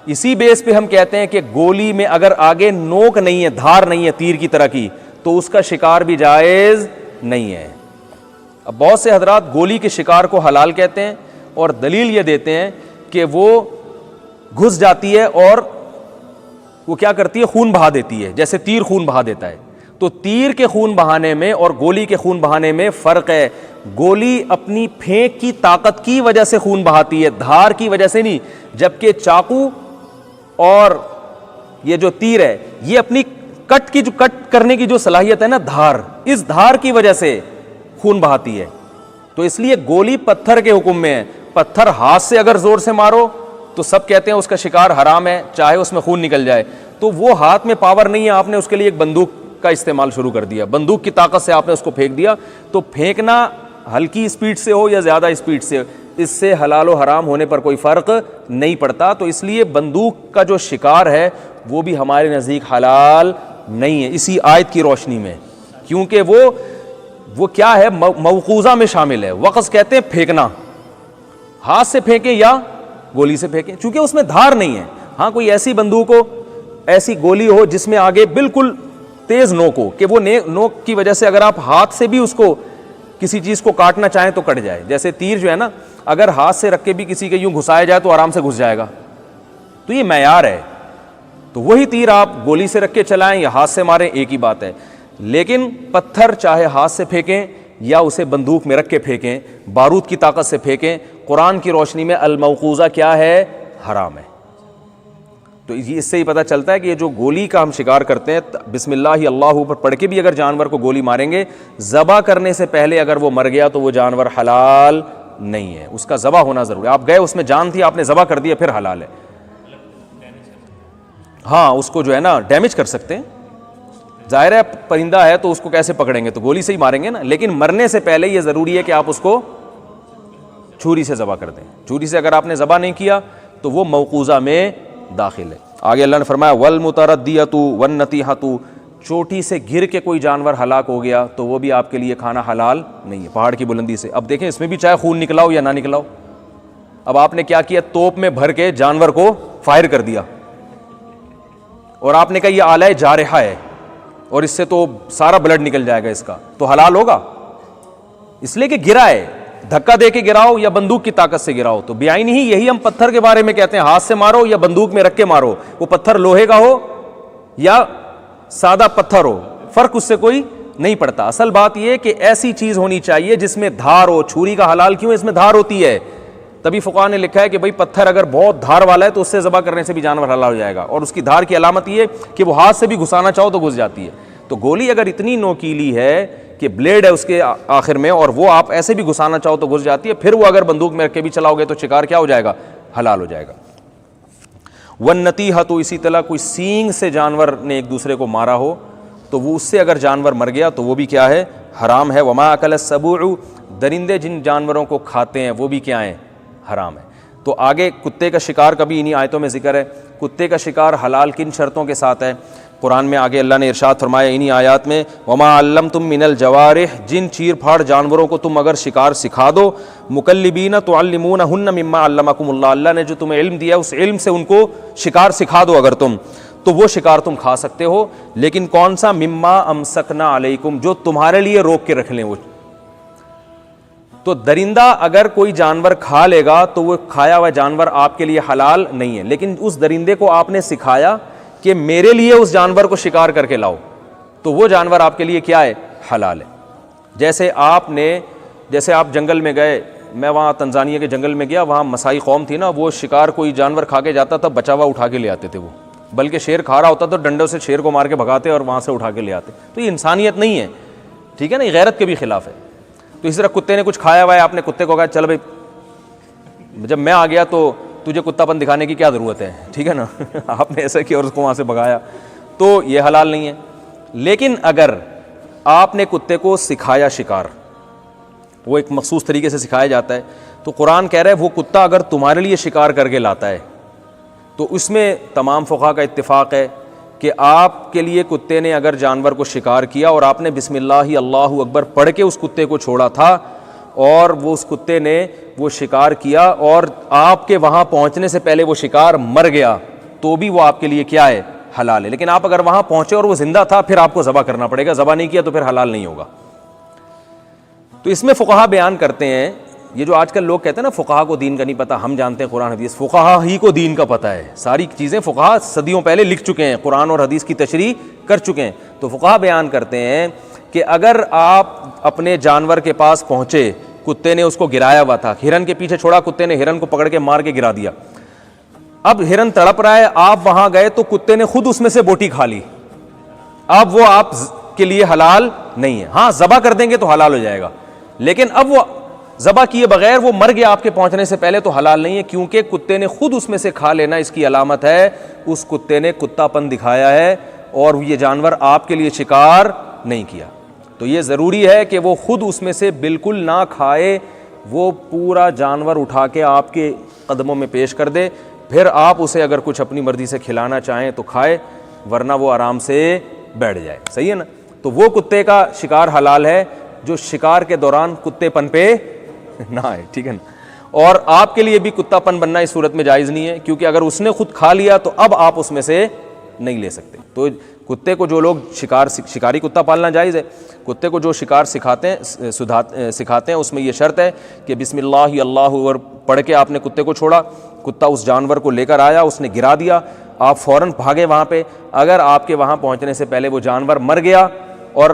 اسی بیس پہ ہم کہتے ہیں کہ گولی میں اگر آگے نوک نہیں ہے، دھار نہیں ہے تیر کی طرح کی، تو اس کا شکار بھی جائز نہیں ہے۔ اب بہت سے حضرات گولی کے شکار کو حلال کہتے ہیں اور دلیل یہ دیتے ہیں کہ وہ گھس جاتی ہے اور وہ کیا کرتی ہے, خون بہا دیتی ہے, جیسے تیر خون بہا دیتا ہے. تو تیر کے خون بہانے میں اور گولی کے خون بہانے میں فرق ہے. گولی اپنی پھینک کی طاقت کی وجہ سے خون بہاتی ہے, دھار کی وجہ سے نہیں, جبکہ چاقو اور یہ جو تیر ہے یہ اپنی کٹ کرنے کی جو صلاحیت ہے نا, دھار, اس دھار کی وجہ سے خون بہاتی ہے. تو اس لیے گولی پتھر کے حکم میں ہے. پتھر ہاتھ سے اگر زور سے مارو تو سب کہتے ہیں اس کا شکار حرام ہے, چاہے اس میں خون نکل جائے. تو وہ ہاتھ میں پاور نہیں ہے, آپ نے اس کے لیے ایک بندوق کا استعمال شروع کر دیا, بندوق کی طاقت سے آپ نے اس کو پھینک دیا. تو پھینکنا ہلکی اسپیڈ سے ہو یا زیادہ اسپیڈ سے, اس سے حلال و حرام ہونے پر کوئی فرق نہیں پڑتا. تو اس لیے بندوق کا جو شکار ہے وہ بھی ہمارے نزدیک حلال نہیں ہے اسی آیت کی روشنی میں, کیونکہ وہ کیا ہے, موقوذہ میں شامل ہے. وقذ کہتے ہیں پھینکنا, ہاتھ سے پھینکیں یا گولی سے پھینکیں, چونکہ اس میں دھار نہیں ہے. ہاں کوئی ایسی بندوق ہو, ایسی گولی ہو جس میں آگے بالکل تیز نوک ہو کہ وہ نوک کی وجہ سے اگر آپ ہاتھ سے بھی اس کو کسی چیز کو کاٹنا چاہیں تو کٹ جائے. جیسے تیر جو ہے نا, اگر ہاتھ سے رکھ کے بھی کسی کے یوں گھسایا جائے تو آرام سے گھس جائے گا. تو یہ معیار ہے. تو وہی تیر آپ گولی سے رکھ کے چلائیں یا ہاتھ سے ماریں, ایک ہی بات ہے. لیکن پتھر چاہے ہاتھ سے پھینکیں یا اسے بندوق میں رکھ کے پھینکیں, بارود کی طاقت سے پھینکیں, قرآن کی روشنی میں الموقوذہ کیا ہے, حرام ہے. تو اس سے ہی پتہ چلتا ہے کہ یہ جو گولی کا ہم شکار کرتے ہیں, بسم اللہ اللہ پر پڑھ کے بھی اگر جانور کو گولی ماریں گے, ذبح کرنے سے پہلے اگر وہ مر گیا تو وہ جانور حلال نہیں ہے, اس کا ذبح ہونا ضروری ہے. آپ گئے, اس میں جان تھی, آپ نے ذبح کر دیا, پھر حلال ہے. ہاں اس کو جو ہے نا ڈیمیج کر سکتے ہیں, ظاہر ہے پرندہ ہے تو اس کو کیسے پکڑیں گے, تو گولی سے ہی ماریں گے نا. لیکن مرنے سے پہلے یہ ضروری ہے کہ آپ اس کو چھری سے ذبح کر دیں. چھری سے اگر آپ نے ذبح نہیں کیا تو وہ موقوذہ میں داخل ہے. آگے اللہ نے فرمایا والمتردیۃ والنطیحۃ, چوٹی سے گر کے کوئی جانور ہلاک ہو گیا تو وہ بھی آپ کے لیے کھانا حلال نہیں ہے, پہاڑ کی بلندی سے. اب دیکھیں اس میں بھی چاہے خون نکلا ہو یا نہ نکلا ہو, اب آپ نے کیا کیا, توپ میں بھر کے جانور کو فائر کر دیا اور آپ نے کہا یہ آلہ جارحہ ہے اور اس سے تو سارا بلڈ نکل جائے گا اس کا, تو حلال ہوگا؟ اس لیے کہ گرا ہے, دھکا دے کے گراؤ یا بندوق کی طاقت سے گراؤ. تو بیائی نہیں, یہی ہم پتھر کے بارے میں کہتے ہیں, ہاتھ سے مارو یا بندوق میں رکھ کے مارو, وہ پتھر لوہے کا ہو یا سادہ پتھر ہو, فرق اس سے کوئی نہیں پڑتا. اصل بات یہ کہ ایسی چیز ہونی چاہیے جس میں دھار ہو. چھری کا حلال کیوں, اس میں دھار ہوتی ہے. تبھی فقہاء نے لکھا ہے کہ بھئی پتھر اگر بہت دھار والا ہے تو اس سے ذبح کرنے سے بھی جانور حلال ہو جائے گا, اور اس کی دھار کی علامت یہ کہ وہ ہاتھ سے بھی گھسانا چاہو تو گھس جاتی ہے. تو گولی اگر اتنی نوکیلی ہے کہ بلیڈ ہے اس کے آخر میں اور وہ آپ ایسے بھی گھسانا چاہو تو گھس جاتی ہے, پھر وہ اگر بندوق میں رکھ کے بھی چلاؤ گے تو شکار کیا ہو جائے گا, حلال ہو جائے گا. والنطیحۃ, اسی طرح کوئی سینگ سے جانور نے ایک دوسرے کو مارا ہو تو وہ اس سے اگر جانور مر گیا تو وہ بھی کیا ہے, حرام ہے. وما اکل السبع, درندے جن جانوروں کو کھاتے ہیں وہ بھی کیا ہیں, حرام ہے. تو آگے کتے کا شکار کا بھی انہی آیتوں میں ذکر ہے. کتے کا شکار حلال کن شرطوں کے ساتھ ہے؟ قرآن میں آگے اللہ نے ارشاد فرمایا انہی آیات میں, وما علمتم من الجوارح, جن چیر پھاڑ جانوروں کو تم اگر شکار سکھا دو, مکلبین تعلمونہن مما علمکم اللہ, اللہ نے جو تمہیں علم دیا اس علم سے ان کو شکار سکھا دو اگر تم, تو وہ شکار تم کھا سکتے ہو. لیکن کون سا, مما امسکنا علیکم, جو تمہارے لیے روک کے رکھ لیں وہ. تو درندہ اگر کوئی جانور کھا لے گا تو وہ کھایا ہوا جانور آپ کے لیے حلال نہیں ہے, لیکن اس درندے کو آپ نے سکھایا کہ میرے لیے اس جانور کو شکار کر کے لاؤ, تو وہ جانور آپ کے لیے کیا ہے, حلال ہے. جیسے آپ جنگل میں گئے, میں وہاں تنزانیہ کے جنگل میں گیا, وہاں مسائی قوم تھی نا, وہ شکار کوئی جانور کھا کے جاتا تھا, بچا ہوا اٹھا کے لے آتے تھے وہ, بلکہ شیر کھا رہا ہوتا تو ڈنڈوں سے شیر کو مار کے بھگاتے اور وہاں سے اٹھا کے لے آتے. تو یہ انسانیت نہیں ہے, ٹھیک ہے نا, یہ غیرت کے بھی خلاف ہے. تو اس طرح کتے نے کچھ کھایا ہوا ہے, آپ نے کتے کو کہا چل بھائی جب میں آ گیا تو تجھے کتا پن دکھانے کی کیا ضرورت ہے, ٹھیک ہے نا, آپ نے ایسا کیا اور اس کو وہاں سے بھگایا, تو یہ حلال نہیں ہے. لیکن اگر آپ نے کتے کو سکھایا شکار, وہ ایک مخصوص طریقے سے سکھایا جاتا ہے, تو قرآن کہہ رہا ہے وہ کتا اگر تمہارے لیے شکار کر کے لاتا ہے تو اس میں تمام فقہاء کا اتفاق ہے کہ آپ کے لیے کتے نے اگر جانور کو شکار کیا اور آپ نے بسم اللہ اللہ اکبر پڑھ کے اس کتے کو چھوڑا تھا اور وہ اس کتے نے وہ شکار کیا اور آپ کے وہاں پہنچنے سے پہلے وہ شکار مر گیا, تو بھی وہ آپ کے لیے کیا ہے, حلال ہے. لیکن آپ اگر وہاں پہنچے اور وہ زندہ تھا پھر آپ کو ذبح کرنا پڑے گا, ذبح نہیں کیا تو پھر حلال نہیں ہوگا. تو اس میں فقہاء بیان کرتے ہیں یہ جو آج کل لوگ کہتے ہیں نا فقہا کو دین کا نہیں پتہ, ہم جانتے ہیں قرآن حدیث, فقہا ہی کو دین کا پتہ ہے. ساری چیزیں فقہا صدیوں پہلے لکھ چکے ہیں, قرآن اور حدیث کی تشریح کر چکے ہیں. تو فقہا بیان کرتے ہیں کہ اگر آپ اپنے جانور کے پاس پہنچے, کتے نے اس کو گرایا ہوا تھا, ہرن کے پیچھے چھوڑا, کتے نے ہرن کو پکڑ کے مار کے گرا دیا, اب ہرن تڑپ رہا ہے, آپ وہاں گئے تو کتے نے خود اس میں سے بوٹی کھا لی, اب وہ آپ کے لیے حلال نہیں ہے. ہاں ذبح کر دیں گے تو حلال ہو جائے گا, لیکن اب وہ ذبح کیے بغیر وہ مر گیا آپ کے پہنچنے سے پہلے تو حلال نہیں ہے, کیونکہ کتے نے خود اس میں سے کھا لینا اس کی علامت ہے اس کتے نے کتا پن دکھایا ہے اور یہ جانور آپ کے لیے شکار نہیں کیا. تو یہ ضروری ہے کہ وہ خود اس میں سے بالکل نہ کھائے, وہ پورا جانور اٹھا کے آپ کے قدموں میں پیش کر دے, پھر آپ اسے اگر کچھ اپنی مرضی سے کھلانا چاہیں تو کھائے, ورنہ وہ آرام سے بیٹھ جائے. صحیح ہے نا. تو وہ کتے کا شکار حلال ہے جو شکار کے دوران کتے پن پہ نہ آئے, ٹھیک ہے نا. اور آپ کے لیے بھی کتا پن بننا اس صورت میں جائز نہیں ہے, کیونکہ اگر اس نے خود کھا لیا تو اب آپ اس میں سے نہیں لے سکتے. تو کتے کو جو لوگ شکاری کتا پالنا جائز ہے, کتے کو جو شکار سکھاتے ہیں اس میں یہ شرط ہے کہ بسم اللہ اللہ اکبر پڑھ کے آپ نے کتے کو چھوڑا, کتا اس جانور کو لے کر آیا, اس نے گرا دیا, آپ فوراً بھاگے وہاں پہ. اگر آپ کے وہاں پہنچنے سے پہلے وہ جانور مر گیا اور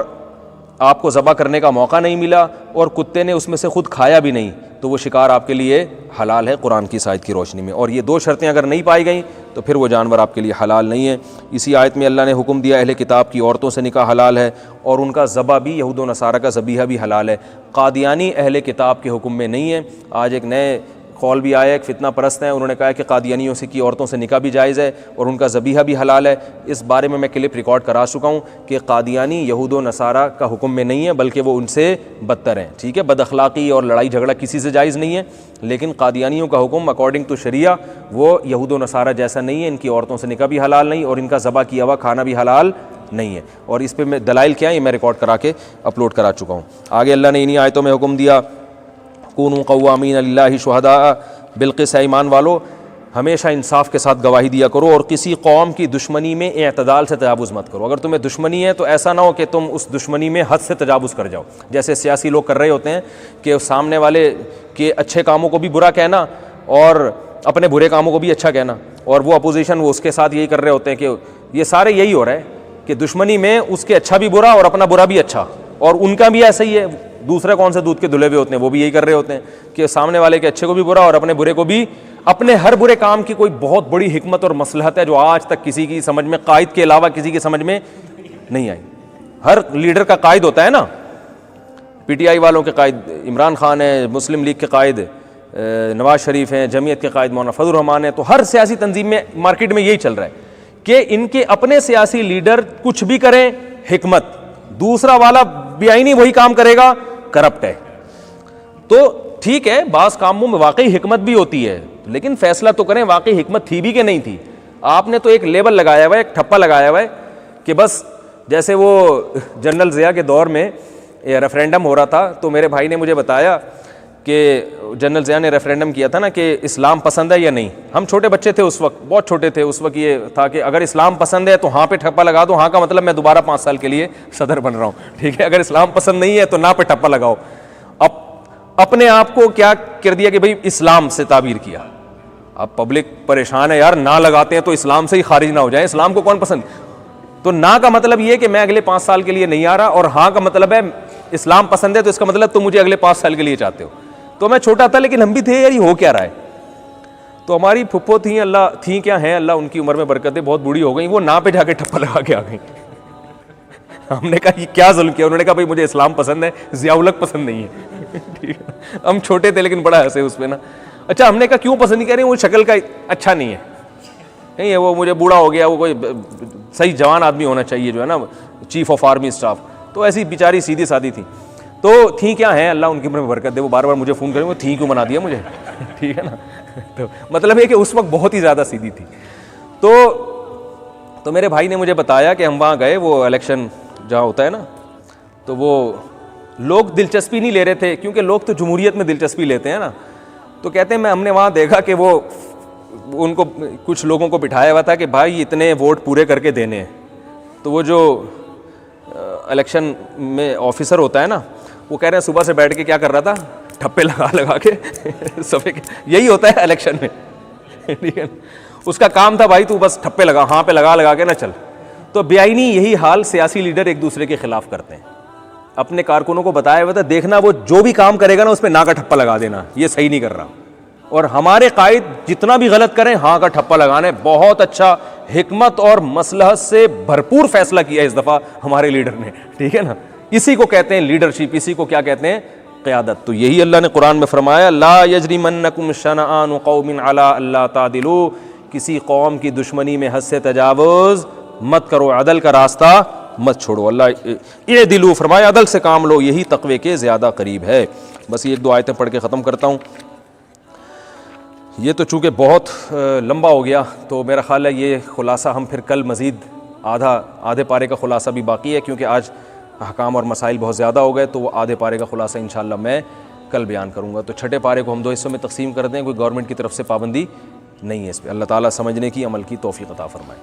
آپ کو ذبح کرنے کا موقع نہیں ملا اور کتے نے اس میں سے خود کھایا بھی نہیں, تو وہ شکار آپ کے لیے حلال ہے قرآن کی اس آیت کی روشنی میں. اور یہ دو شرطیں اگر نہیں پائی گئیں تو پھر وہ جانور آپ کے لیے حلال نہیں ہے. اسی آیت میں اللہ نے حکم دیا اہل کتاب کی عورتوں سے نکاح حلال ہے, اور ان کا ذبح بھی, یہود و نصارہ کا ذبیحہ بھی حلال ہے. قادیانی اہل کتاب کے حکم میں نہیں ہے. آج ایک نئے قول بھی آیا, ایک فتنہ پرست ہیں, انہوں نے کہا کہ قادیانیوں سے کی عورتوں سے نکاح بھی جائز ہے اور ان کا ذبیحہ بھی حلال ہے. اس بارے میں کلپ ریکارڈ کرا چکا ہوں کہ قادیانی یہود و نصارہ کا حکم میں نہیں ہے, بلکہ وہ ان سے بدتر ہیں. ٹھیک ہے, بد اخلاقی اور لڑائی جھگڑا کسی سے جائز نہیں ہے, لیکن قادیانیوں کا حکم اکارڈنگ ٹو شریعہ وہ یہود و نصارہ جیسا نہیں ہے. ان کی عورتوں سے نکاح بھی حلال نہیں اور ان کا ذبح کیا ہوا کھانا بھی حلال نہیں ہے. اور اس پہ میں دلائل کیا ہے یہ میں ریکارڈ کرا کے اپلوڈ کرا چکا ہوں. آگے اللہ نے انہی آیتوں میں حکم دیا کونوا قوامین للہ شہداء بالقسط, ایمان والو ہمیشہ انصاف کے ساتھ گواہی دیا کرو اور کسی قوم کی دشمنی میں اعتدال سے تجاوز مت کرو. اگر تمہیں دشمنی ہے تو ایسا نہ ہو کہ تم اس دشمنی میں حد سے تجاوز کر جاؤ, جیسے سیاسی لوگ کر رہے ہوتے ہیں کہ سامنے والے کے اچھے کاموں کو بھی برا کہنا اور اپنے برے کاموں کو بھی اچھا کہنا, اور وہ اپوزیشن وہ اس کے ساتھ یہی کر رہے ہوتے ہیں کہ یہ سارے یہی ہو رہا ہے کہ دشمنی میں اس کے اچھا بھی برا اور اپنا برا بھی اچھا, اور ان کا بھی ایسا ہی ہے. دوسرے کون سے دودھ کے دھلے ہوئے ہوتے ہیں, وہ بھی یہی کر رہے ہوتے ہیں کہ سامنے والے کے اچھے کو بھی برا اور اپنے برے کو بھی. اپنے ہر برے کام کی کوئی بہت بڑی حکمت اور مصلحت ہے جو آج تک کسی کی سمجھ میں, قائد کے علاوہ کسی کی سمجھ میں نہیں آئی. ہر لیڈر کا قائد ہوتا ہے نا, پی ٹی آئی والوں کے قائد عمران خان ہے, مسلم لیگ کے قائد نواز شریف ہیں, جمعیت کے قائد مولانا فضل الرحمان ہیں. تو ہر سیاسی تنظیم میں مارکیٹ میں یہی چل رہا ہے کہ ان کے اپنے سیاسی لیڈر کچھ بھی کریں حکمت, دوسرا والا بھی آئی نہیں وہی کام کرے گا کرپٹ ہے. تو ٹھیک ہے بعض کاموں میں واقعی حکمت بھی ہوتی ہے, لیکن فیصلہ تو کریں واقعی حکمت تھی بھی کہ نہیں تھی. آپ نے تو ایک لیبل لگایا ہوا ہے, ایک ٹھپا لگایا ہوا ہے کہ بس جیسے وہ جنرل ضیاء کے دور میں ریفرینڈم ہو رہا تھا, تو میرے بھائی نے مجھے بتایا کہ جنرل ضیاء نے ریفرینڈم کیا تھا نا کہ اسلام پسند ہے یا نہیں. ہم چھوٹے بچے تھے اس وقت, بہت چھوٹے تھے اس وقت. یہ تھا کہ اگر اسلام پسند ہے تو ہاں پہ ٹھپا لگا دو, ہاں کا مطلب میں دوبارہ 5 سال کے لیے صدر بن رہا ہوں. ٹھیک ہے, اگر اسلام پسند نہیں ہے تو نہ پہ ٹھپا لگاؤ. اب اپنے آپ کو کیا کر دیا کہ بھئی اسلام سے تعبیر کیا. اب پبلک پریشان ہے یار, نہ لگاتے ہیں تو اسلام سے ہی خارج نہ ہو جائیں, اسلام کو کون پسند. تو نہ کا مطلب یہ کہ میں اگلے 5 سال کے لیے نہیں آ رہا, اور ہاں کا مطلب ہے اسلام پسند ہے تو اس کا مطلب تم مجھے اگلے 5 سال کے لیے چاہتے ہو. تو میں چھوٹا تھا لیکن ہم بھی تھے یار, یہ ہو کیا رہا ہے. تو ہماری پھپھو تھیں, اللہ تھیں کیا ہیں, اللہ ان کی عمر میں برکت ہے, بہت بوڑھی ہو گئیں, وہ نہ پہ جا کے ٹھپا لگا کے آ گئیں. ہم نے کہا یہ کیا ظلم کیا. انہوں نے کہا بھائی مجھے اسلام پسند ہے, ضیاء الحق پسند نہیں ہے. ٹھیک ہے, ہم چھوٹے تھے لیکن بڑا ہنسے اس پہ نا. اچھا ہم نے کہا کیوں پسند نہیں کر رہے, وہ شکل کا اچھا نہیں ہے, نہیں ہے وہ, مجھے بوڑھا ہو گیا, وہ کوئی صحیح جوان آدمی ہونا چاہیے جو ہے نا چیف آف آرمی اسٹاف. تو ایسی بیچاری سیدھی سادی تھی. تو تھیں کیا ہیں, اللہ ان کی عمر میں برکت دے, وہ بار بار مجھے فون کریں وہ تھیں کیوں بنا دیا مجھے. ٹھیک ہے نا, تو مطلب ہے کہ اس وقت بہت ہی زیادہ سیدھی تھی. تو میرے بھائی نے مجھے بتایا کہ ہم وہاں گئے, وہ الیکشن جہاں ہوتا ہے نا, تو وہ لوگ دلچسپی نہیں لے رہے تھے, کیونکہ لوگ تو جمہوریت میں دلچسپی لیتے ہیں نا. تو کہتے ہیں ہم نے وہاں دیکھا کہ وہ ان کو کچھ لوگوں کو بٹھایا ہوا تھا کہ بھائی اتنے ووٹ پورے کر کے دینے ہیں. تو وہ جو الیکشن میں آفیسر ہوتا ہے نا, وہ کہہ رہے ہیں صبح سے بیٹھ کے کیا کر رہا تھا, ٹھپے لگا لگا کے صفحے کے، یہی ہوتا ہے الیکشن میں، ٹھیک ہے، اس کا کام تھا بھائی تو بس ٹھپے لگا، ہاں پہ لگا لگا کے نہ چل. تو بے آئینی یہی حال سیاسی لیڈر ایک دوسرے کے خلاف کرتے ہیں. اپنے کارکنوں کو بتایا ہوا تھا دیکھنا وہ جو بھی کام کرے گا نا اس پہ نا کا ٹھپا لگا دینا، یہ صحیح نہیں کر رہا. اور ہمارے قائد جتنا بھی غلط کریں ہاں کا ٹھپا لگانے. بہت اچھا حکمت اور مصلحت سے بھرپور فیصلہ کیا اس دفعہ ہمارے لیڈر نے، ٹھیک ہے نا. اسی کو کہتے ہیں لیڈرشپ، اسی کو کیا کہتے ہیں؟ قیادت. تو یہی اللہ نے قرآن میں فرمایا لا یجرمنکم شنآن قوم علی الا تعدلوا، کسی قوم کی دشمنی میں حد سے تجاوز مت کرو، عدل کا راستہ مت چھوڑو. اللہ اعدلوا فرمایا عدل سے کام لو، یہی تقوی کے زیادہ قریب ہے. بس یہ ایک دو آیتیں پڑھ کے ختم کرتا ہوں. یہ تو چونکہ بہت لمبا ہو گیا تو میرا خیال ہے یہ خلاصہ ہم پھر کل مزید آدھے پارے کا خلاصہ بھی باقی ہے، کیونکہ آج احکام اور مسائل بہت زیادہ ہو گئے تو وہ آدھے پارے کا خلاصہ انشاءاللہ میں کل بیان کروں گا. تو چھٹے پارے کو ہم 2 حصوں میں تقسیم کر دیں، کوئی گورنمنٹ کی طرف سے پابندی نہیں ہے اس پہ. اللہ تعالیٰ سمجھنے کی عمل کی توفیق عطا فرمائے.